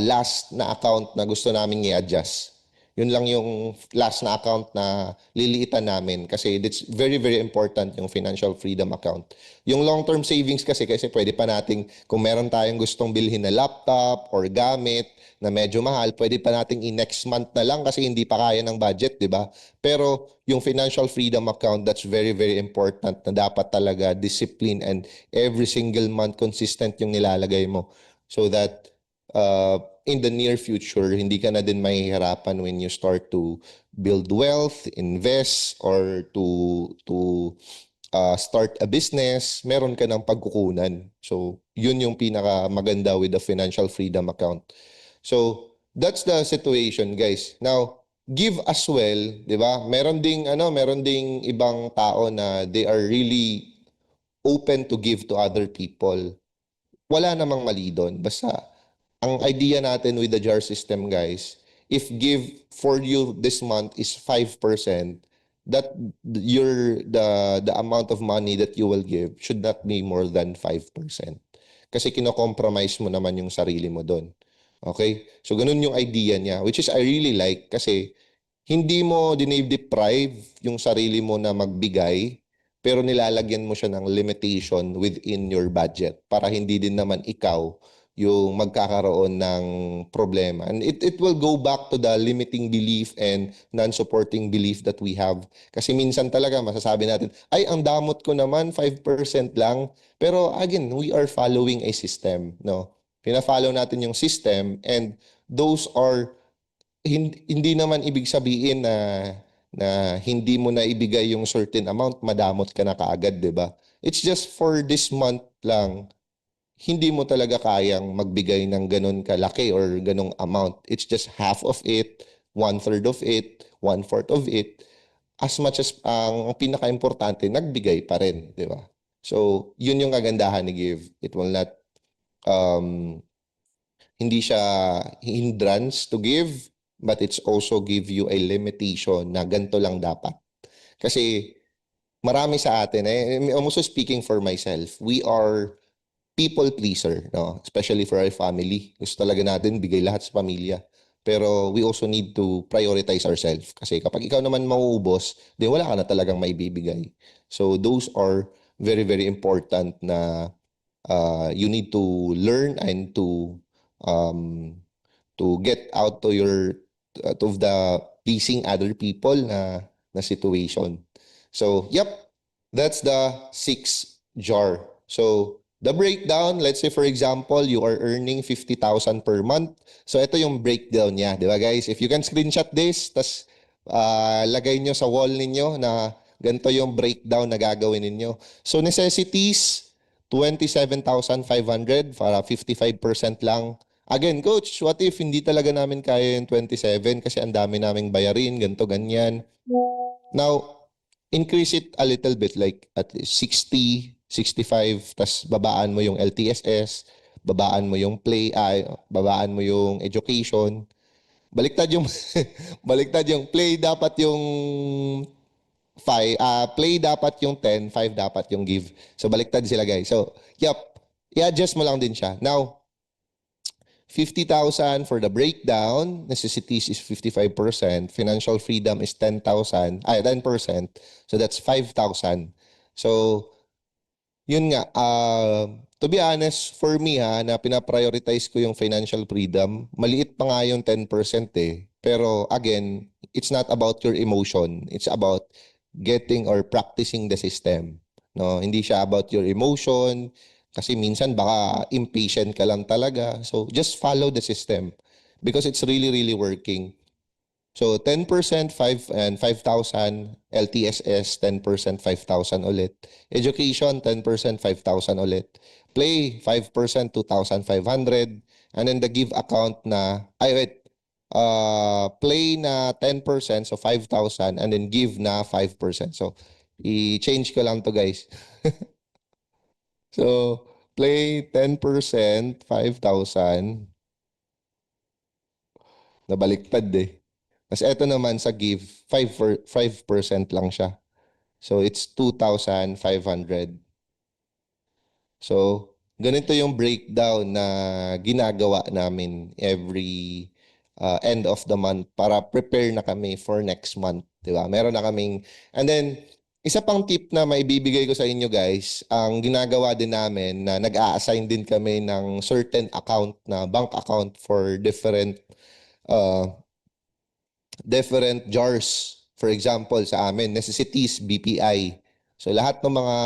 last na account na gusto namin i-adjust. Yun lang yung last na account na liliitan namin kasi it's very, very important yung financial freedom account. Yung long-term savings kasi pwede pa nating, kung meron tayong gustong bilhin na laptop or gamit na medyo mahal, pwede pa nating i-next month na lang kasi hindi pa kaya ng budget, di ba? Pero yung financial freedom account, that's very, very important na dapat talaga discipline and every single month consistent yung nilalagay mo so that in the near future, hindi ka na din mahihirapan when you start to build wealth, invest, or to start a business, meron ka ng pagkukunan. So, yun yung pinaka maganda with the financial freedom account. So, that's the situation, guys. Now, give as well, 'di ba? Meron ding ibang tao na they are really open to give to other people. Wala namang mali doon. Basta ang idea natin with the jar system, guys, if give for you this month is 5%, that the amount of money that you will give should not be more than 5%. Kasi kino-compromise mo naman yung sarili mo doon. Okay? So ganun yung idea niya, which is I really like kasi hindi mo dine-deprive yung sarili mo na magbigay, pero nilalagyan mo siya ng limitation within your budget para hindi din naman ikaw yung magkakaroon ng problema. And it will go back to the limiting belief and non-supporting belief that we have. Kasi minsan talaga masasabi natin, ay, ang damot ko naman, 5% lang. Pero again, we are following a system, no? Pina-follow natin yung system, and those are hindi naman ibig sabihin na hindi mo na ibigay yung certain amount, madamot ka na kaagad, 'di ba? It's just for this month lang, hindi mo talaga kayang magbigay ng ganun kalaki or ganung amount. It's just half of it, one-third of it, one-fourth of it. As much as ang pinaka-importante, nagbigay pa rin, di ba? So, yun yung kagandahan ni Give. It will not, um, hindi siya hindrance to give, but it's also give you a limitation na ganito lang dapat. Kasi marami sa atin, I'm also speaking for myself, we are people pleaser, no? Especially for our family. Gusto talaga natin bigay lahat sa pamilya. Pero we also need to prioritize ourselves. Kasi kapag ikaw naman mauubos, di wala ka na talagang maibibigay. So those are very, very important na you need to learn and um, to get out of the pleasing other people na situation. So, yep, that's the 6 jar. So, the breakdown, let's say for example, you are earning 50,000 per month. So, ito yung breakdown niya, di ba guys? If you can screenshot this, tas lagay nyo sa wall ninyo na ganito yung breakdown na gagawin ninyo. So, necessities, 27,500 para 55% lang. Again, coach, what if hindi talaga namin kaya yung 27 kasi ang dami naming bayarin, ganto ganyan. Now, increase it a little bit, like at least 60, 65, tas babaan mo yung LTSS, babaan mo yung babaan mo yung education. Baliktad yung baliktad yung play, dapat yung play dapat yung 10, 5 dapat yung give. So baliktad sila, guys. So, yep, i-adjust mo lang din siya. Now, 50,000 for the breakdown, necessities is 55%, financial freedom is 10,000, 10%, so that's 5,000. So, yun nga, to be honest, for me na pinaprioritize ko yung financial freedom, maliit pa nga yung 10% eh. Pero again, it's not about your emotion, it's about getting or practicing the system. No, hindi siya about your emotion, kasi minsan baka impatient ka lang talaga. So just follow the system because it's really, really working. So 10%, 5,000, LTSS 10%, 5,000 ulit. Education 10%, 5,000 ulit. Play 5%, 2,500. And then the give account play na 10%, so 5,000, and then give na 5%. So i-change ko lang to, guys. So, play 10%, 5,000. Nabaliktad eh. Tapos eto naman sa give, 5% lang siya. So, it's 2,500. So, ganito yung breakdown na ginagawa namin every end of the month para prepare na kami for next month. Diba? Meron na kaming, and then, isa pang tip na maibibigay ko sa inyo, guys, ang ginagawa din namin na nag-a-assign din kami ng certain account na bank account for uh, different jars. For example, sa amin, necessities, BPI. So lahat ng mga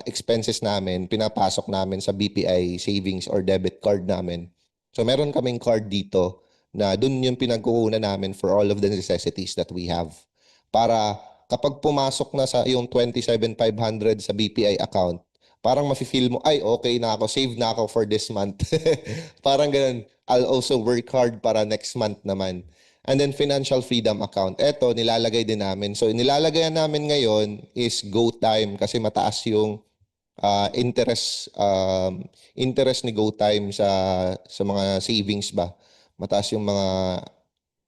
expenses namin, pinapasok namin sa BPI savings or debit card namin. So meron kaming card dito na dun yung pinagkukunan namin for all of the necessities that we have. Para kapag pumasok na sa yung 27,500 sa BPI account, parang mafe-feel mo, ay, okay na ako, save na ako for this month. Parang ganun. I'll also work hard para next month naman. And then financial freedom account. Eto, nilalagay din namin. So nilalagayan namin ngayon is GoTime kasi mataas yung interest ni GoTime sa mga savings ba. Mataas yung mga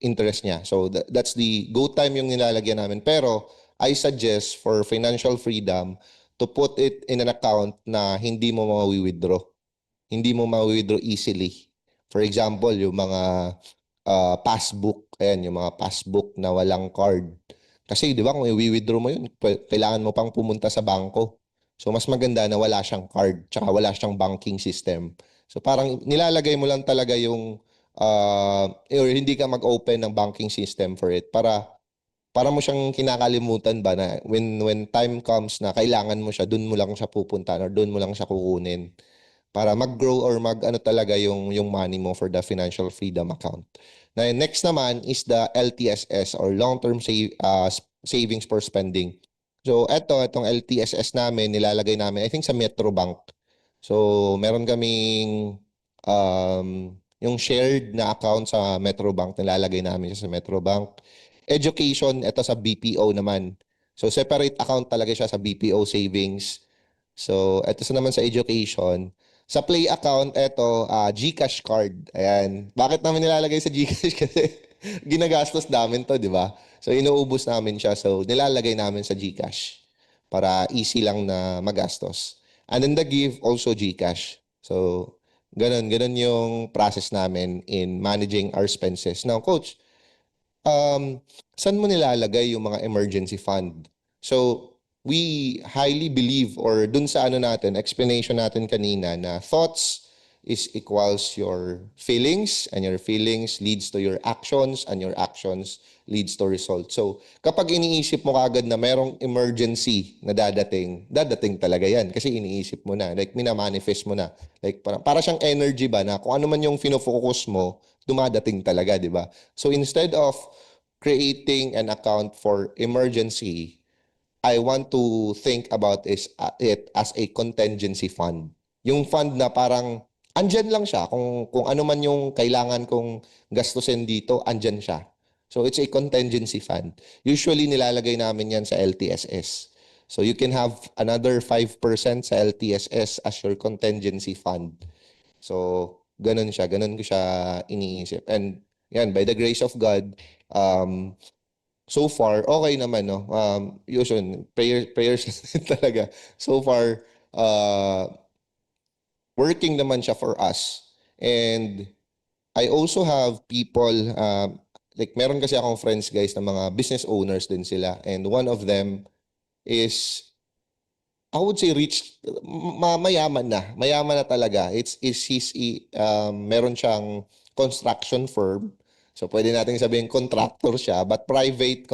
interest niya. So that's the GoTime yung nilalagyan namin. Pero I suggest for financial freedom to put it in an account na hindi mo mawi-withdraw. Hindi mo mawi-withdraw easily. For example, yung mga passbook, ayan, yung mga passbook na walang card. Kasi 'di ba kung i-withdraw mo yun, kailangan mo pang pumunta sa bangko. So mas maganda na wala siyang card, tsaka wala siyang banking system. So parang nilalagay mo lang talaga yung or hindi ka mag-open ng banking system for it para mo siyang kinakalimutan ba na when time comes na kailangan mo siya, dun mo lang siya pupuntahan or dun mo lang siya kukunin para mag-grow or mag-ano talaga yung money mo for the financial freedom account. Na next naman is the LTSS or long-term savings for spending. So itong LTSS namin, nilalagay namin, I think sa Metrobank. So meron kaming yung shared na account sa Metrobank, nilalagay namin siya sa Metrobank. Education, ito sa BPO naman. So separate account talaga siya sa BPO savings. So ito sa naman sa education. Sa Play account, eto, GCash card. Ayan. Bakit namin nilalagay sa GCash? Kasi ginagastos namin to, di ba? So inuubos namin siya. So nilalagay namin sa GCash para easy lang na magastos. And then the give, also GCash. So ganun yung process namin in managing our expenses. Now, Coach, saan mo nilalagay yung mga emergency fund? So, we highly believe or dun sa ano natin, explanation natin kanina na thoughts is equals your feelings and your feelings leads to your actions and your actions leads to results. So, kapag iniisip mo kagad na merong emergency na dadating talaga yan kasi iniisip mo na, like minamanifest mo na. Like para siyang energy ba na kung ano man yung fino-focus mo, dumadating talaga, di ba? So, instead of creating an account for emergency, I want to think about it as a contingency fund. Yung fund na parang andyan lang siya. Kung ano man yung kailangan kong gastusin dito, andyan siya. So it's a contingency fund. Usually nilalagay namin yan sa LTSS. So you can have another 5% sa LTSS as your contingency fund. So ganun siya. Ganun ko siya iniisip. And yan, by the grace of God, so far, okay naman, no? Usually, prayers talaga. So far, working naman siya for us. And I also have people, like meron kasi akong friends guys na mga business owners din sila. And one of them is I would say rich, mayaman na. Mayaman na talaga. Meron siyang construction firm. So pwede nating sabihin contractor siya, but private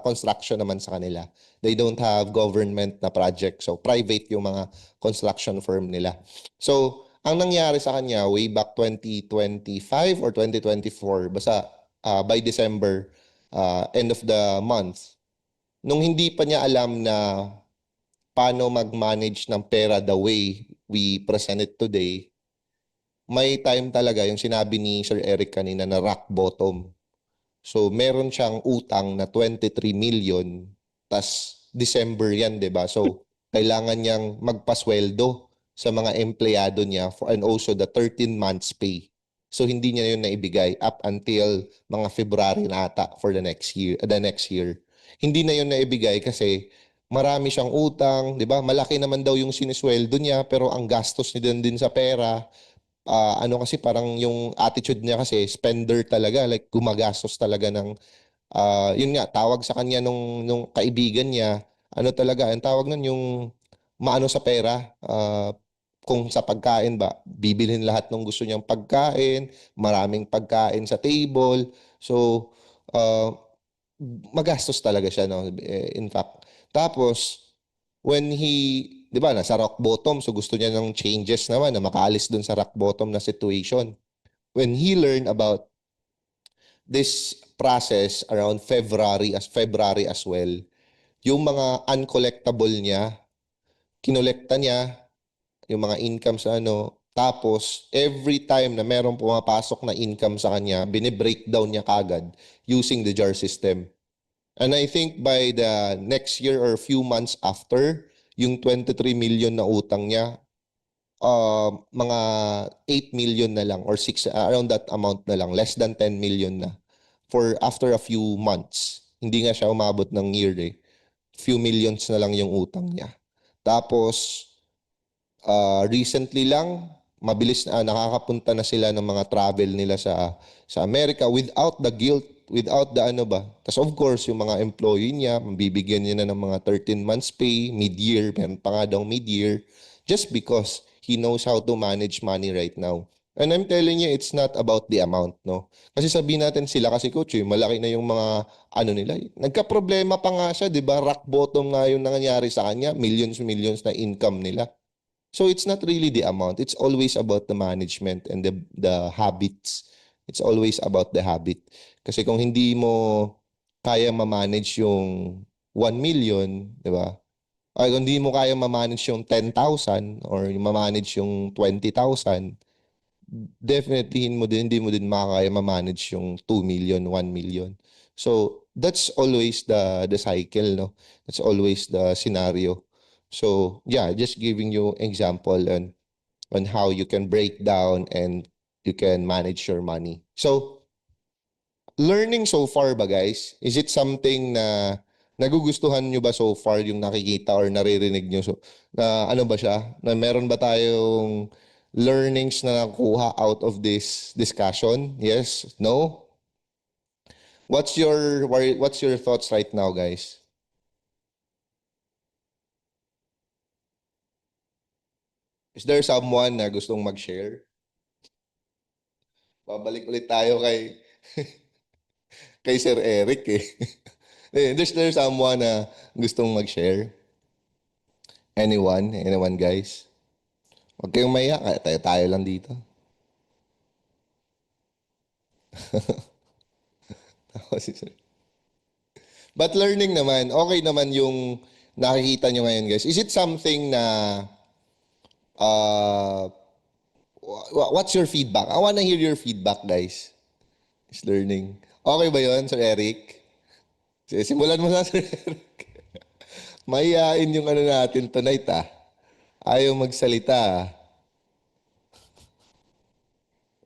construction naman sa kanila. They don't have government na project. So private yung mga construction firm nila. So ang nangyari sa kanya way back 2025 or 2024, basta by December, end of the month, nung hindi pa niya alam na paano mag-manage ng pera the way we present it today, may time talaga yung sinabi ni Sir Eric kanina na rock bottom. So meron siyang utang na 23 million, tas December yan, 'di ba? So kailangan niyang magpasweldo sa mga empleyado niya and also the 13 months pay. So hindi niya yun naibigay up until mga February na ata for the next year. Hindi na yun naibigay kasi marami siyang utang, 'di ba? Malaki naman daw yung sinisweldo niya pero ang gastos niya din sa pera, ano kasi parang yung attitude niya kasi spender talaga, like gumagastos talaga ng yun nga tawag sa kanya nung kaibigan niya, ano talaga, ang tawag nun yung maano sa pera, kung sa pagkain ba, bibilhin lahat ng gusto niyang pagkain, maraming pagkain sa table. So, uh, magastos talaga siya, no? In fact. Tapos, when he, di ba, nasa rock bottom, so gusto niya ng changes naman na makaalis dun sa rock bottom na situation. when he learned about this process around February as well, yung mga uncollectible niya, kinolekta niya yung mga income sa ano, tapos every time na merong pumapasok na income sa kanya, bine-breakdown niya kagad using the jar system. And I think by the next year or few months after, yung 23 million na utang niya, mga 8 million na lang or 6 around that amount na lang, less than 10 million na for after a few months. Hindi nga siya umabot ng year eh. Few millions na lang yung utang niya. Tapos recently lang, mabilis na nakakapunta na sila ng mga travel nila sa Amerika without the guilt, without the ano ba. Tapos of course, yung mga employee niya, mabibigyan niya na ng mga 13 months pay, mid-year, meron pa nga daw mid-year, just because he knows how to manage money right now. And I'm telling you, it's not about the amount, no? Kasi sabihin natin sila, kasi coach, malaki na yung mga ano nila. Nagka-problema pa nga siya, di ba? Rock bottom nga yung nangyari sa kanya, millions na income nila. So it's not really the amount. It's always about the management and the habits. It's always about the habit. Kasi kung hindi mo kaya ma-manage yung 1 million, di ba? Ay, kung hindi mo kaya ma-manage yung 10,000 or ma-manage yung 20,000, definitely hindi mo din makakaya ma-manage yung 2 million, 1 million. So that's always the cycle, no? That's always the scenario. So yeah, just giving you example on how you can break down and you can manage your money. So learning so far ba guys? Is it something na nagugustuhan nyo ba so far yung nakikita or naririnig nyo? So, na ano ba siya? Na meron ba tayong learnings na nakuha out of this discussion? Yes? No? What's your thoughts right now, guys? Is there someone na gustong mag-share? Babalik ulit tayo kay Sir Eric eh. There's someone na gustong mag-share? Anyone? Anyone, guys? Huwag kayong maya, tayo lang dito. But learning naman, okay naman yung nakikita nyo ngayon, guys. Is it something na, uh, what's your feedback? I wanna hear your feedback, guys. Is learning. Okay ba yon, Sir Eric? Simulan mo na, Sir Eric. Mahihain yung ano natin tonight, ah. Ayaw magsalita, ah.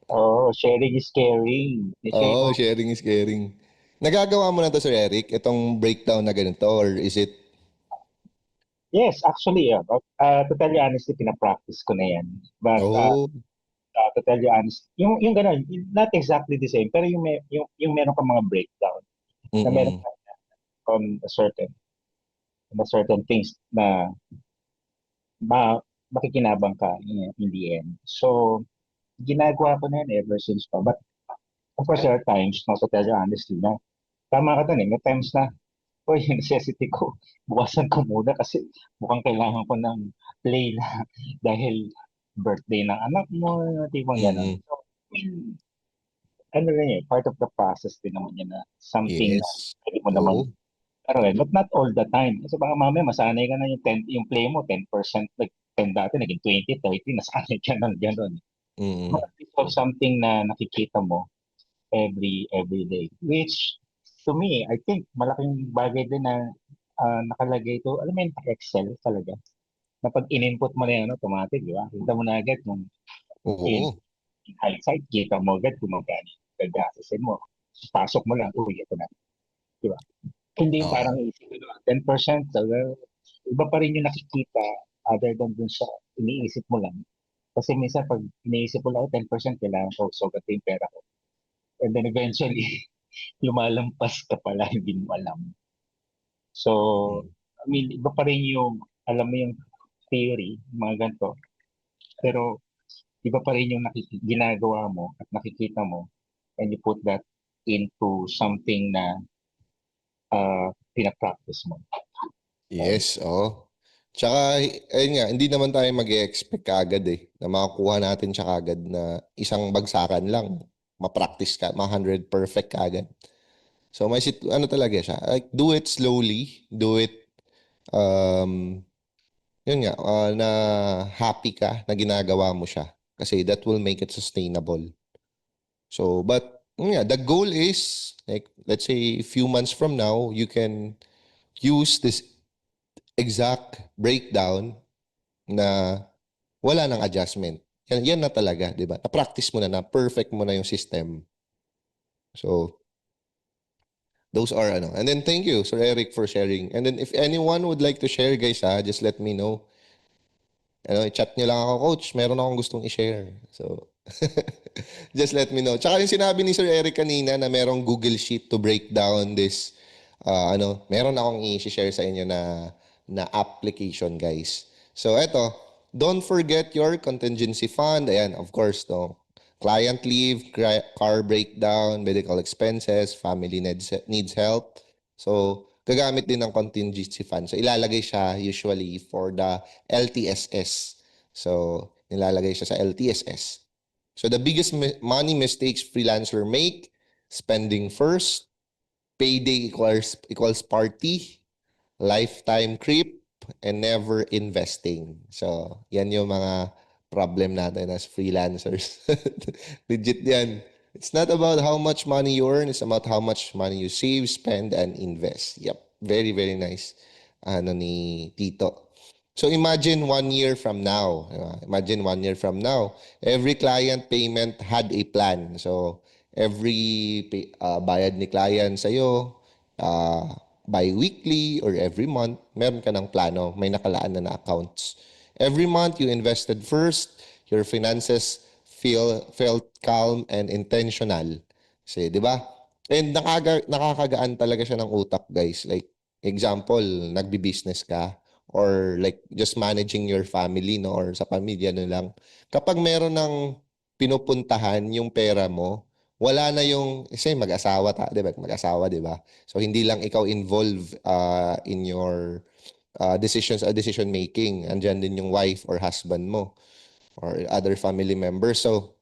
Oh, sharing is caring. I-share Oo, mo. sharing is caring. Nagagawa mo na to, Sir Eric, itong breakdown na ganito, or is it? Yes, actually, to tell you honestly, pinapractice ko na yan. But Oh, to tell you honest, yung gano'n, not exactly the same, pero yung meron kang mga breakdown, na meron mm-mm. ka on a certain things na makikinabang ka in the end. So, ginagawa ko na yan ever since pa. But, of course, there are times, no, to tell you honestly, na tama ka dun eh. May times na, oh, yung necessity ko, bukasan ko muna kasi mukhang kailangan ko ng play na dahil birthday ng anak mo, tipong gano'n. Mm-mm. So, I mean, ano rin eh, part of the process din naman yun na something na Yes. pwede mo namang Oo. pero but not all the time. Kasi baka mamaya masanay ka na yung 10, yung play mo 10%, like 10 dati naging 20, 30, nasanay ka na gano'n. Mm-mm. But it's of something na nakikita mo every day. Which to me, I think malaking bagay din na nakalagay ito, alam mo yung Excel talaga. Na pag in-input mo na yan, automatic, di ba? Kita mo na agad kung in, Oo. in hindsight, kita mo agad kung magkano yung gagastusin mo. Pasok mo lang, uwi, ito na. Di ba? Hindi yung Oo. parang isip ko, 10%, iba pa rin yung nakikita other than dun sa iniisip mo lang. Kasi minsan pag iniisip mo lang, 10%, kailangan ko sugat yung pera ko. And then eventually, lumalampas ka pala, hindi mo alam. So, Mm. I mean, iba pa rin yung, alam mo yung theory, mga ganito. Pero, iba pa rin yung ginagawa mo at nakikita mo and you put that into something na pinapractice mo. Yes, oh. Tsaka, ayun nga, hindi naman tayo mag-expect kaagad na makakuha natin siya kaagad na isang bagsakan lang. Ma-practice ka, ma-100 perfect kaagad. So, ano talaga siya, like, do it slowly, do it, um, yun nga, na happy ka na ginagawa mo siya. Kasi that will make it sustainable. So, but, yun nga, the goal is, like, let's say, a few months from now, you can use this exact breakdown na wala nang adjustment. Yan na talaga, di ba? Na-practice mo na, perfect mo na yung system. So, those are ano. And then thank you, Sir Eric, for sharing. And then if anyone would like to share, guys, just let me know. Ano, i-chat nyo lang ako, Coach. Meron akong gustong i-share. So, just let me know. Tsaka yung sinabi ni Sir Eric kanina na merong Google Sheet to break down this, meron akong i-share sa inyo na application, guys. So, eto, don't forget your contingency fund. Ayan, of course, no. Client leave, car breakdown, medical expenses, family needs help. So, gagamit din ng contingency fund. So, ilalagay siya usually for the LTSS. So, nilalagay siya sa LTSS. So, the biggest money mistakes freelancer make, spending first, payday equals party, lifetime creep, and never investing. So, yan yung mga problem natin as freelancers. Legit yan. It's not about how much money you earn, it's about how much money you save, spend, and invest. Yep. Very, very nice. Ano ni Tito. So imagine 1 year from now. Imagine 1 year from now. Every client payment had a plan. So every bayad ni client sa'yo, bi-weekly or every month, meron ka ng plano, may nakalaan na accounts. Every month you invested first, your finances felt calm and intentional. Kasi, di ba? And nakakagaan talaga siya ng utak, guys. Like, example, nagbi-business ka or like just managing your family, no, or sa pamilya no lang. Kapag meron ng pinupuntahan yung pera mo, wala na yung, kasi mag-asawa ta, 'di ba? Mag-asawa, 'di ba? So hindi lang ikaw involved in your decision making. Andiyan din yung wife or husband mo or other family members. So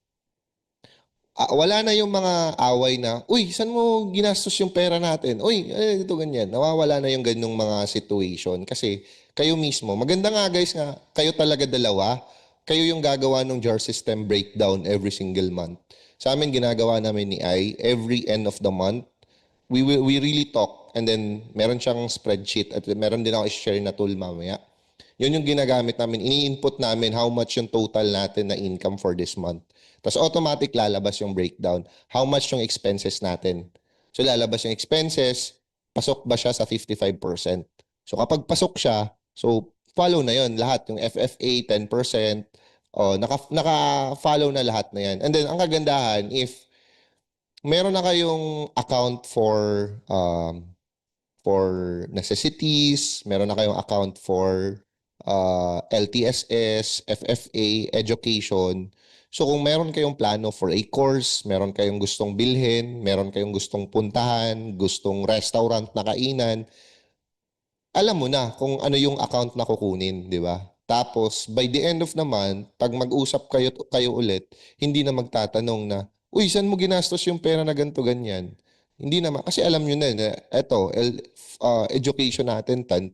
wala na yung mga away na, uy, saan mo ginastos yung pera natin? Uy, ito ganyan. Nawawala na yung ganyong mga situation kasi kayo mismo. Maganda nga guys nga, kayo talaga dalawa, kayo yung gagawa ng jar system breakdown every single month. Sa amin, ginagawa namin ni Ai, every end of the month, we really talk and then meron siyang spreadsheet at meron din ako i-share na tool mamaya. Yun yung ginagamit namin. Ini-input namin how much yung total natin na income for this month. Tapos automatic lalabas yung breakdown. How much yung expenses natin. So lalabas yung expenses, pasok ba siya sa 55%. So kapag pasok siya, so follow na yon lahat. Yung FFA, 10%, naka-follow na lahat na yan. And then ang kagandahan, if meron na kayong account for necessities, meron na kayong account for LTSS, FFA, education. So kung meron kayong plano for a course, meron kayong gustong bilhin, meron kayong gustong puntahan, gustong restaurant na kainan, alam mo na kung ano yung account na kukunin, di ba? Tapos, by the end of the month, pag mag-usap kayo ulit, hindi na magtatanong na, uy, saan mo ginastos yung pera na ganito, ganyan? Hindi naman. Kasi alam nyo na eto, education natin, 10%.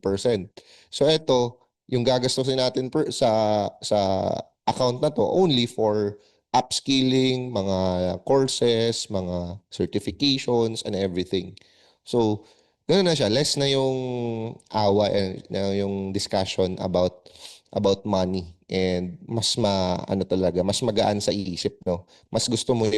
So, eto, yung gagastusin natin sa account na to, only for upskilling, mga courses, mga certifications, and everything. So, gano'n na siya. Less na yung na yung discussion about money and mas ano talaga, mas magaan sa isip, no. Mas gusto mong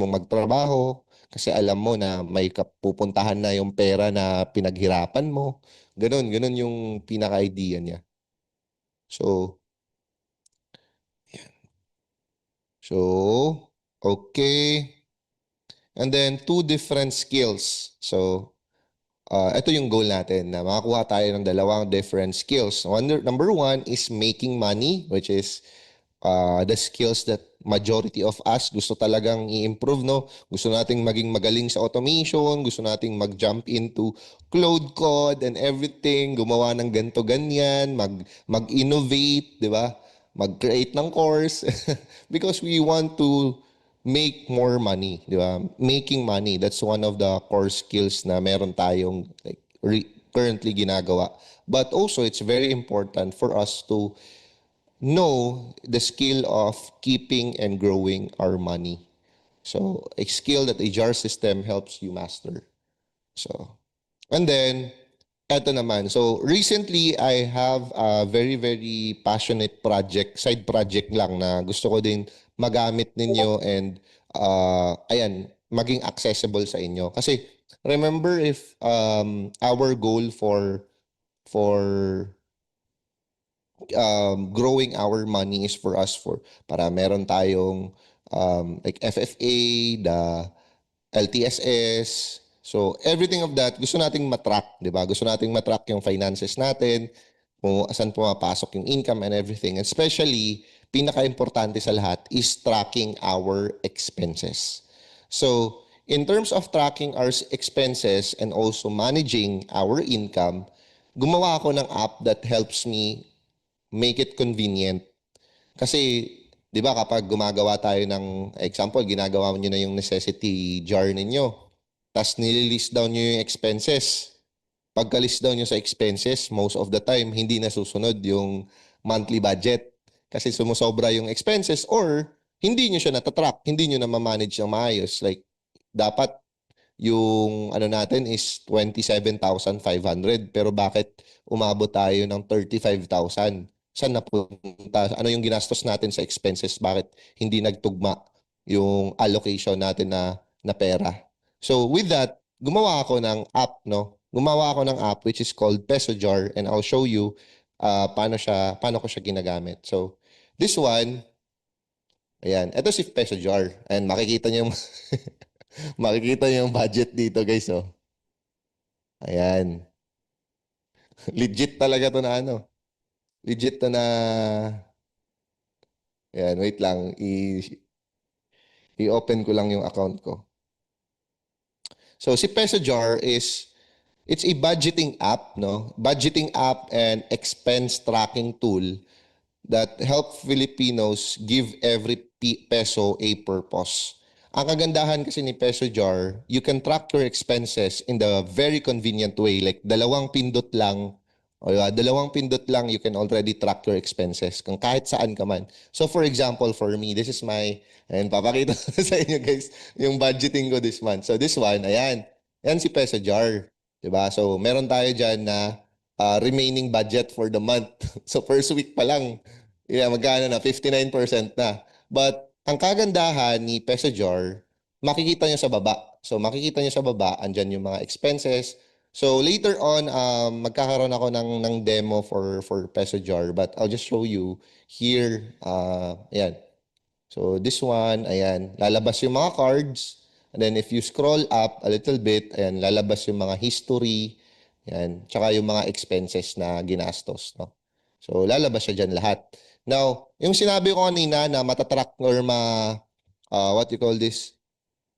magtrabaho kasi alam mo na may pupuntahan na yung pera na pinaghirapan mo. Gano'n yung pinaka-idea niya. So, okay. And then two different skills. So, ito yung goal natin na makakuha tayo ng dalawang different skills. Number one is making money, which is the skills that majority of us gusto talagang i-improve, no? Gusto nating maging magaling sa automation, gusto nating mag-jump into cloud code and everything, gumawa ng ganto ganyan, mag-innovate, di ba? Mag-create ng course because we want to make more money, di ba? Making money, that's one of the core skills na meron tayong like currently ginagawa. But also, it's very important for us to know the skill of keeping and growing our money. So, a skill that a jar system helps you master. So, and then, eto naman. So, recently, I have a very, very passionate project, side project lang na gusto ko din magamit ninyo and, ayan, maging accessible sa inyo. Kasi, remember if our goal for growing our money is for us para meron tayong like FFA, the LTSS. So everything of that gusto nating matrack, 'di ba? Gusto nating matrack yung finances natin, kung saan pumapasok yung income and everything. Especially pinaka-importante sa lahat is tracking our expenses. So, in terms of tracking our expenses and also managing our income, gumawa ako ng app that helps me make it convenient. Kasi, di ba kapag gumagawa tayo ng example, ginagawa nyo na yung necessity jar ninyo, tapos nililist down nyo yung expenses. Pagka-list down nyo sa expenses, most of the time, hindi nasusunod yung monthly budget. Kasi sumusobra yung expenses or hindi nyo siya natatrack, hindi nyo na ma-manage ng maayos. Like, dapat yung ano natin is 27,500 pero bakit umabot tayo ng 35,000? Saan napunta? Ano yung ginastos natin sa expenses? Bakit hindi nagtugma yung allocation natin na pera? So with that, gumawa ako ng app, no? Gumawa ako ng app which is called Peso Jar and I'll show you paano ko siya ginagamit. So this one, ayan, ito si Peso Jar and makikita niyo yung makikita niyo yung budget dito, guys, oh. Ayan. Legit talaga to na ano. Legit to na ayan, wait lang. I-open ko lang yung account ko. So si Peso Jar it's a budgeting app, no? Budgeting app and expense tracking tool that help Filipinos give every peso a purpose. Ang kagandahan kasi ni Peso Jar, you can track your expenses in the very convenient way. Like dalawang pindot lang, o dalawang pindot lang, you can already track your expenses kung kahit saan ka man. So for example, for me, this is my, and papakita ko sa inyo guys, yung budgeting ko this month. So this one, ayan, yan si Peso Jar. Diba? So meron tayo dyan na remaining budget for the month. So first week pa lang, yeah, magkano na? 59% na. But ang kagandahan ni Peso Jar, makikita nyo sa baba. So makikita nyo sa baba, andyan yung mga expenses. So later on, magkakaroon ako ng demo for Peso Jar. But I'll just show you here. Ayan. So this one, ayan, lalabas yung mga cards. And then if you scroll up a little bit, ayan, lalabas yung mga history, ayan, tsaka yung mga expenses na ginastos, no? So lalabas siya dyan lahat. Now, yung sinabi ko kanina na matatrack or what you call this,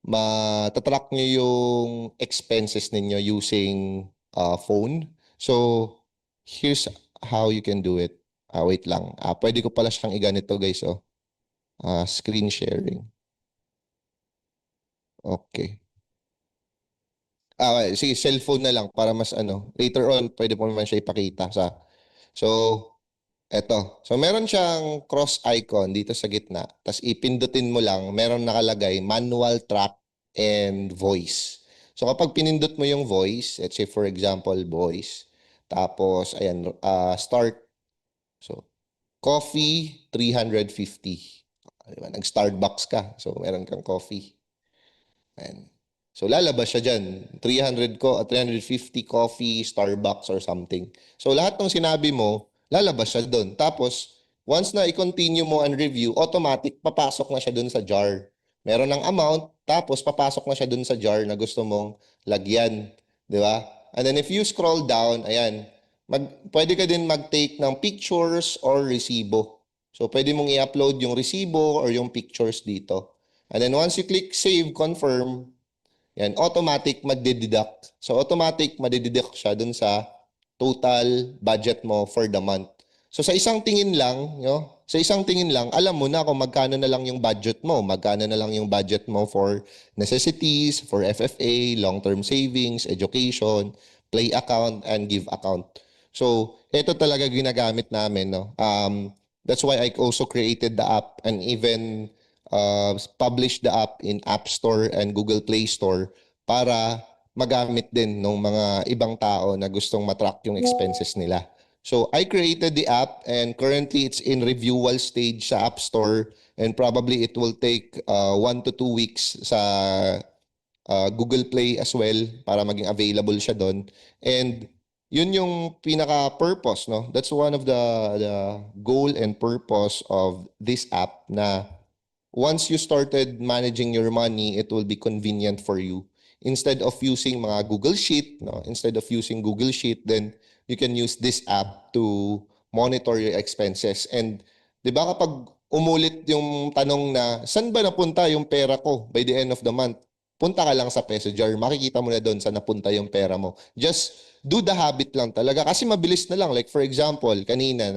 matatrack nyo yung expenses ninyo using phone. So, here's how you can do it. Wait lang. Pwede ko pala siyang iganito, guys, oh. Screen sharing. Okay. Okay. Sige, cellphone na lang para mas ano. Later on, pwede po naman siya ipakita sa. So, eto. So, meron siyang cross icon dito sa gitna. Tapos, ipindutin mo lang. Meron nakalagay manual track and voice. So, kapag pinindot mo yung voice, let's say for example, voice. Tapos, ayan, start. So, coffee, 350. Diba? Nag-Starbucks ka. So, meron kang coffee. Ayan. So, lalabas siya dyan. 350 coffee, Starbucks, or something. So, lahat ng sinabi mo, lalabas siya doon. Tapos, once na i-continue mo and review, automatic, papasok na siya doon sa jar. Meron ng amount, tapos papasok na siya doon sa jar na gusto mong lagyan. Di ba? And then, if you scroll down, ayan, pwede ka din mag-take ng pictures or resibo. So pwede mong i-upload yung resibo or yung pictures dito. And then once you click save, confirm, yan, automatic magde-deduct. So automatic magde-deduct siya dun sa total budget mo for the month. So sa isang tingin lang, sa isang tingin lang, alam mo na kung magkano na lang yung budget mo, magkano na lang yung budget mo for necessities, for FFA, long-term savings, education, play account, and give account. So ito talaga ginagamit namin, no? That's why I also created the app and even publish the app in App Store and Google Play Store para magamit din ng mga ibang tao na gustong matrack yung expenses nila. So I created the app and currently it's in reviewal stage sa App Store and probably it will take 1 to 2 weeks sa Google Play as well para maging available siya doon. And yun yung pinaka-purpose, no? That's one of the goal and purpose of this app na once you started managing your money, it will be convenient for you. Instead of using mga Google Sheet, no? Instead of using Google Sheet, then you can use this app to monitor your expenses. And 'di ba kapag umulit yung tanong na saan ba napunta yung pera ko by the end of the month? Punta ka lang sa Peso Jar, makikita mo na doon saan napunta yung pera mo. Just do the habit lang talaga kasi mabilis na lang. Like for example, kanina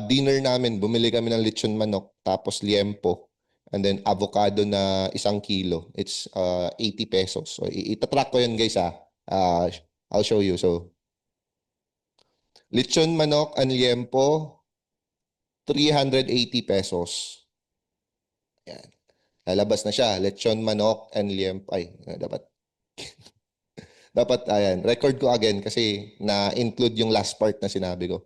dinner namin, bumili kami ng lechon manok, tapos liempo, and then avocado na 1 kilo. It's 80 pesos. So, itatrack ko yun guys ha. I'll show you. So, lechon manok and liempo, 380 pesos. Yan. Lalabas na siya. Lechon manok and liempo. Ay, dapat, ayan. Record ko again kasi na-include yung last part na sinabi ko.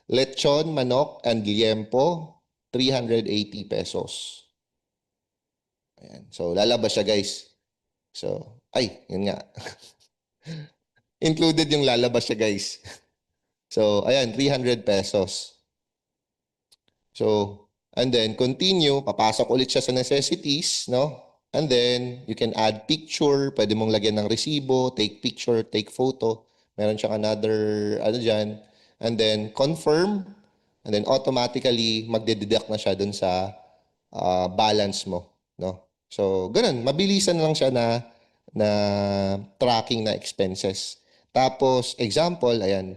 Lechon, manok, and liempo, 380 pesos. Ayan. So, lalabas siya, guys. So, yun nga. Included yung lalabas siya, guys. So, ayan, 300 pesos. So, and then, continue. Papasok ulit siya sa necessities, no? And then, you can add picture. Pwede mong lagyan ng resibo, take picture, take photo. Meron siyang another, dyan. And then, confirm. And then, automatically, magde-deduct na siya dun sa balance mo, no? So, ganun. Mabilisan lang siya na tracking na expenses. Tapos, example, ayan.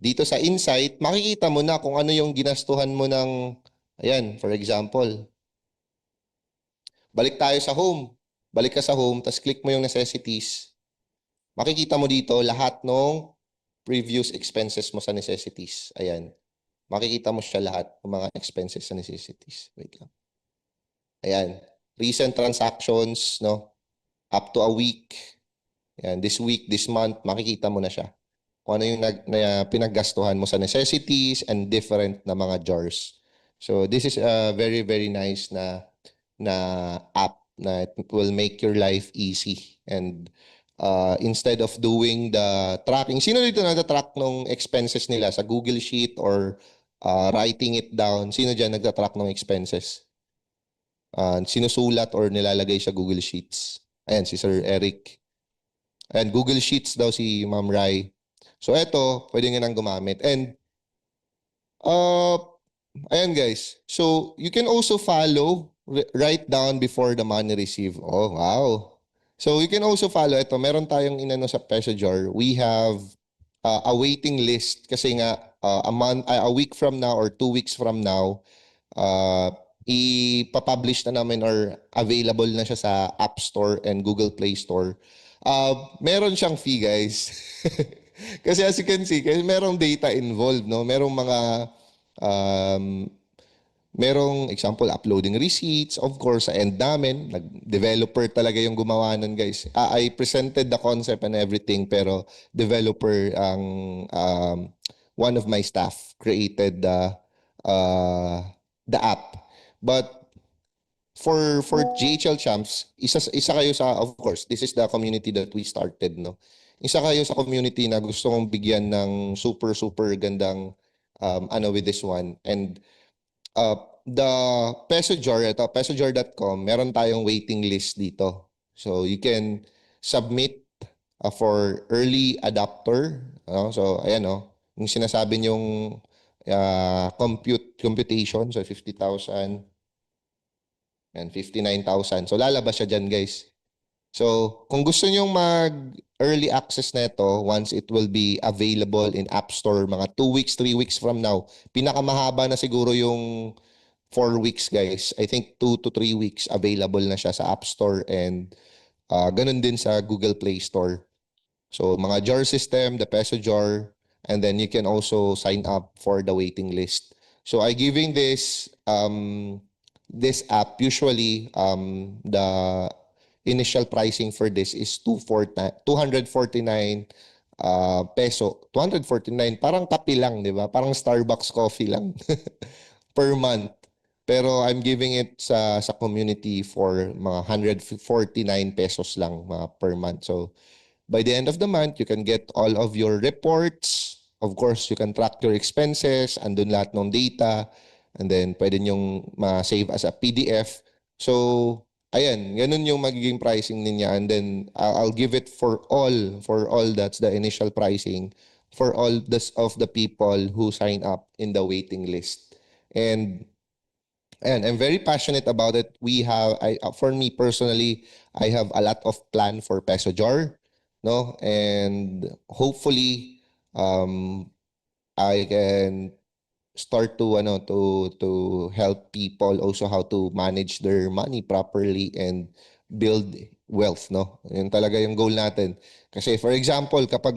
Dito sa Insight, makikita mo na kung ano yung ginastuhan mo ng, ayan, for example, balik tayo sa home. Balik ka sa home, tapos click mo yung necessities. Makikita mo dito lahat ng previous expenses mo sa necessities. Ayan. Makikita mo siya lahat ng mga expenses sa necessities. Wait lang. Ayan. Recent transactions, no? Up to a week. Ayan. This week, this month, makikita mo na siya. Kung ano yung pinaggastuhan mo sa necessities and different na mga jars. So this is a very, very nice na app na it will make your life easy. And instead of doing the tracking, sino dito nagtatrack ng expenses nila sa Google Sheet or writing it down? Sino dyan nagtatrack ng expenses? Sinusulat or nilalagay sa Google Sheets? Ayan, si Sir Eric. Ayan, Google Sheets daw si Ma'am Rai. So eto, pwede nga nang gumamit. And ayan guys. So you can also follow, write down before the money received. Oh, wow. So you can also follow ito. Meron tayong inano sa Peso Jar. We have a waiting list kasi nga a week from now or 2 weeks from now, ipapublish na namin or available na siya sa App Store and Google Play Store. Meron siyang fee, guys. Kasi as you can see, kasi merong data involved, no? Merong example, uploading receipts. Of course, sa end namin, nag-developer talaga yung gumawa nun, guys. I presented the concept and everything, pero developer ang one of my staff created the app. But for GHL Champs, isa kayo sa, of course, this is the community that we started, no? Isa kayo sa community na gusto kong bigyan ng super gandang with this one. And the Peso Jar, pesojar.com, meron tayong waiting list dito. So you can submit for early adopter. So ayan, yung sinasabi yung computation. So 50,000 and 59,000. So lalabas siya dyan, guys. So kung gusto nyo mag-early access na ito, once it will be available in App Store, mga 2 weeks, 3 weeks from now, pinakamahaba na siguro yung 4 weeks, guys. I think 2 to 3 weeks available na siya sa App Store and ganun din sa Google Play Store. So mga jar system, the peso jar, and then you can also sign up for the waiting list. So I giving this app usually the initial pricing for this is 249 peso. 249 parang kape lang, di ba? Parang Starbucks coffee lang per month. Pero I'm giving it sa community for mga 149 pesos lang mga per month. So by the end of the month, you can get all of your reports. Of course, you can track your expenses, andun lahat ng data, and then pwede nyong ma-save as a PDF. So, ayan, ganun yung magiging pricing niya. And then, I'll give it for all, that's the initial pricing, for all of the people who sign up in the waiting list. And I'm very passionate about it. For me personally, I have a lot of plan for Peso Jar, no? And hopefully, I can start to help people also how to manage their money properly and build wealth, no? Yun talaga yung goal natin. Kasi for example, kapag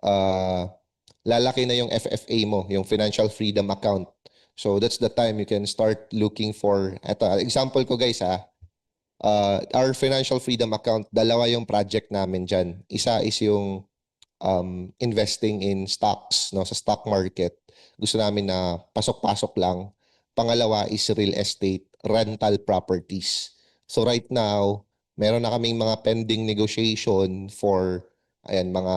uh, lalaki na yung FFA mo, yung financial freedom account. So that's the time you can start looking for, eto, example ko guys our financial freedom account, dalawa yung project namin dyan. Isa is yung investing in stocks, no, sa stock market. Gusto namin na pasok-pasok lang. Pangalawa is real estate, rental properties. So right now, meron na kaming mga pending negotiation for ayan mga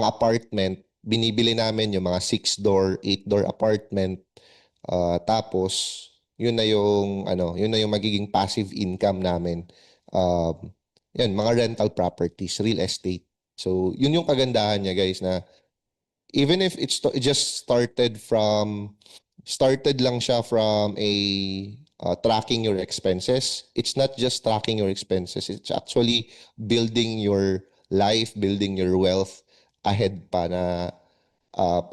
apartment. Binibili namin yung mga 6-door, 8-door apartment. Tapos yun na yung magiging passive income namin. Yan, mga rental properties, real estate. So, yun yung kagandahan niya, guys, na even if it just started lang siya from a tracking your expenses. It's not just tracking your expenses. It's actually building your life, building your wealth ahead pa na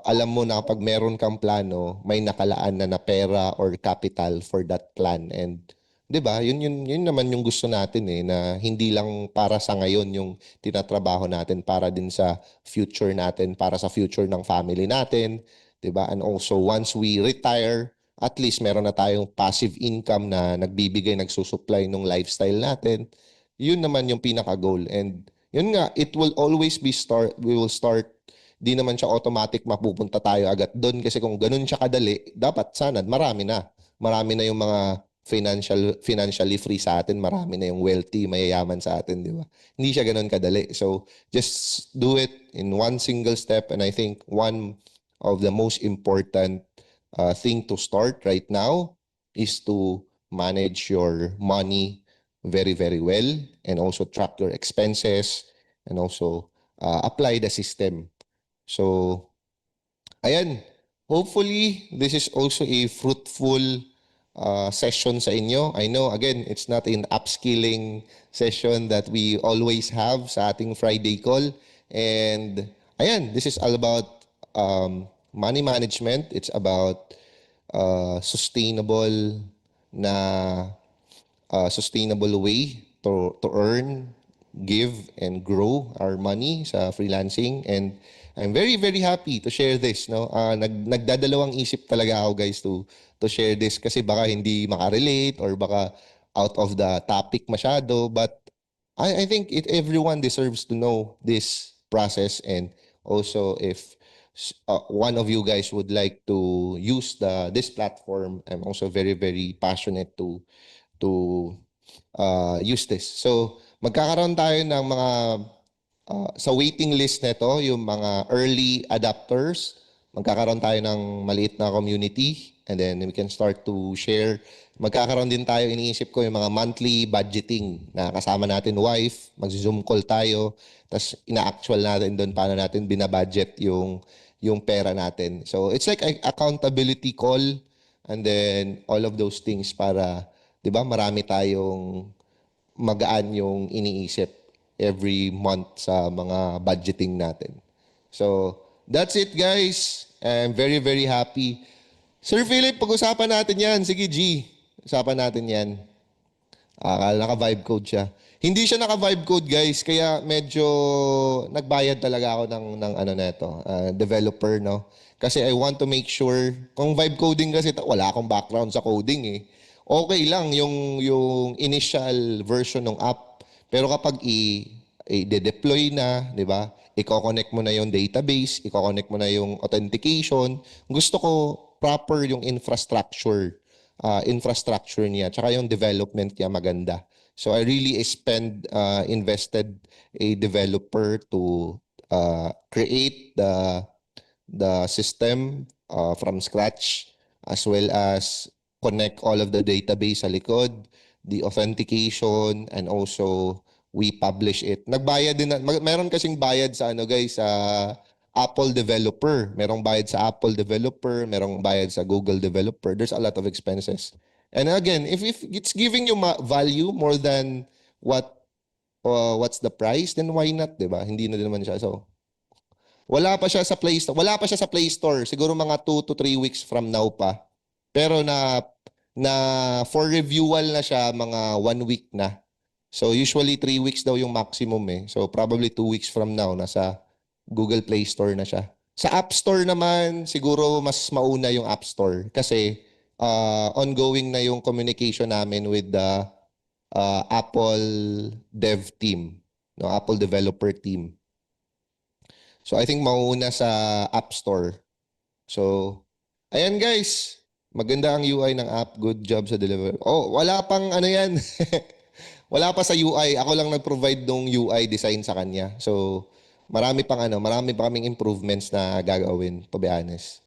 alam mo na kapag meron kang plano, may nakalaan na pera or capital for that plan. And 'di ba? Yun naman yung gusto natin na hindi lang para sa ngayon yung tinatrabaho natin, para din sa future natin, para sa future ng family natin, 'di ba? And also once we retire, at least meron na tayong passive income na nagbibigay, nagsusupply ng lifestyle natin. Yun naman yung pinaka-goal. And yun nga, we will start, di naman siya automatic mapupunta tayo agad doon kasi kung ganun siya kadali, dapat sana marami na. Marami na yung mga financially free sa atin, marami na yung wealthy, mayayaman sa atin, di ba? Hindi siya ganun kadali. So, just do it in one single step, and I think one of the most important thing to start right now is to manage your money very, very well, and also track your expenses, and also apply the system. So, ayan. Hopefully, this is also a fruitful session sa inyo. I know, again, it's not an upskilling session that we always have sa ating Friday call. And, ayan, this is all about money management. It's about sustainable way to earn, give, and grow our money sa freelancing. And I'm very, very happy to share this. No? Nagdadalawang isip talaga ako, guys, to share this kasi baka hindi makarelate or baka out of the topic masyado. But I think everyone deserves to know this process. And also, if one of you guys would like to use this platform, I'm also very, very passionate to use this. So, magkakaroon tayo ng mga sa waiting list nito, yung mga early adapters, magkakaroon tayo ng maliit na community, and then we can start to share. Magkakaroon din tayo, iniisip ko, yung mga monthly budgeting na kasama natin wife, mag-zoom call tayo, tapos ina-actual natin doon paano natin binabudget yung yung pera natin. So it's like a accountability call and then all of those things para 'di ba marami tayong magaan yung iniisip every month sa mga budgeting natin. So, that's it guys. I'm very very happy. Sir Philip, pag-usapan natin yan. Sige G, usapan natin yan. Naka-vibe code siya. Hindi siya naka-vibe code guys, kaya medyo nagbayad talaga ako ng ano neto, developer no. Kasi I want to make sure, kung vibe coding kasi wala akong background sa coding eh. Okay lang yung initial version ng app, pero kapag i-deploy na, 'di ba? I-connect mo na yung database, i-connect mo na yung authentication. Gusto ko proper yung infrastructure niya, tsaka yung development niya maganda. So I really invested a developer to create the system from scratch, as well as connect all of the database sa likod, the authentication, and also we publish it. Nagbayad din meron kasing bayad sa ano guys, sa Apple developer. Merong bayad sa Apple developer, merong bayad sa Google developer. There's a lot of expenses. And again, if it's giving you value more than what's the price, then why not, 'di ba? Hindi na din naman siya. So, wala pa siya sa Play Store. Wala pa siya sa Play Store. Siguro mga 2 to 3 weeks from now pa. Pero na for reviewal na siya mga 1 week na. So usually 3 weeks daw yung maximum eh. So probably 2 weeks from now nasa Google Play Store na siya. Sa App Store naman, siguro mas mauna yung App Store kasi ongoing na yung communication namin with the Apple dev team, no, Apple developer team. So I think mauuna sa App Store. So ayan guys, maganda ang UI ng app. Good job sa delivery. Oh, wala pang ano yan. Wala pa sa UI. Ako lang nag-provide ng UI design sa kanya. So marami pa kaming improvements na gagawin, to be honest.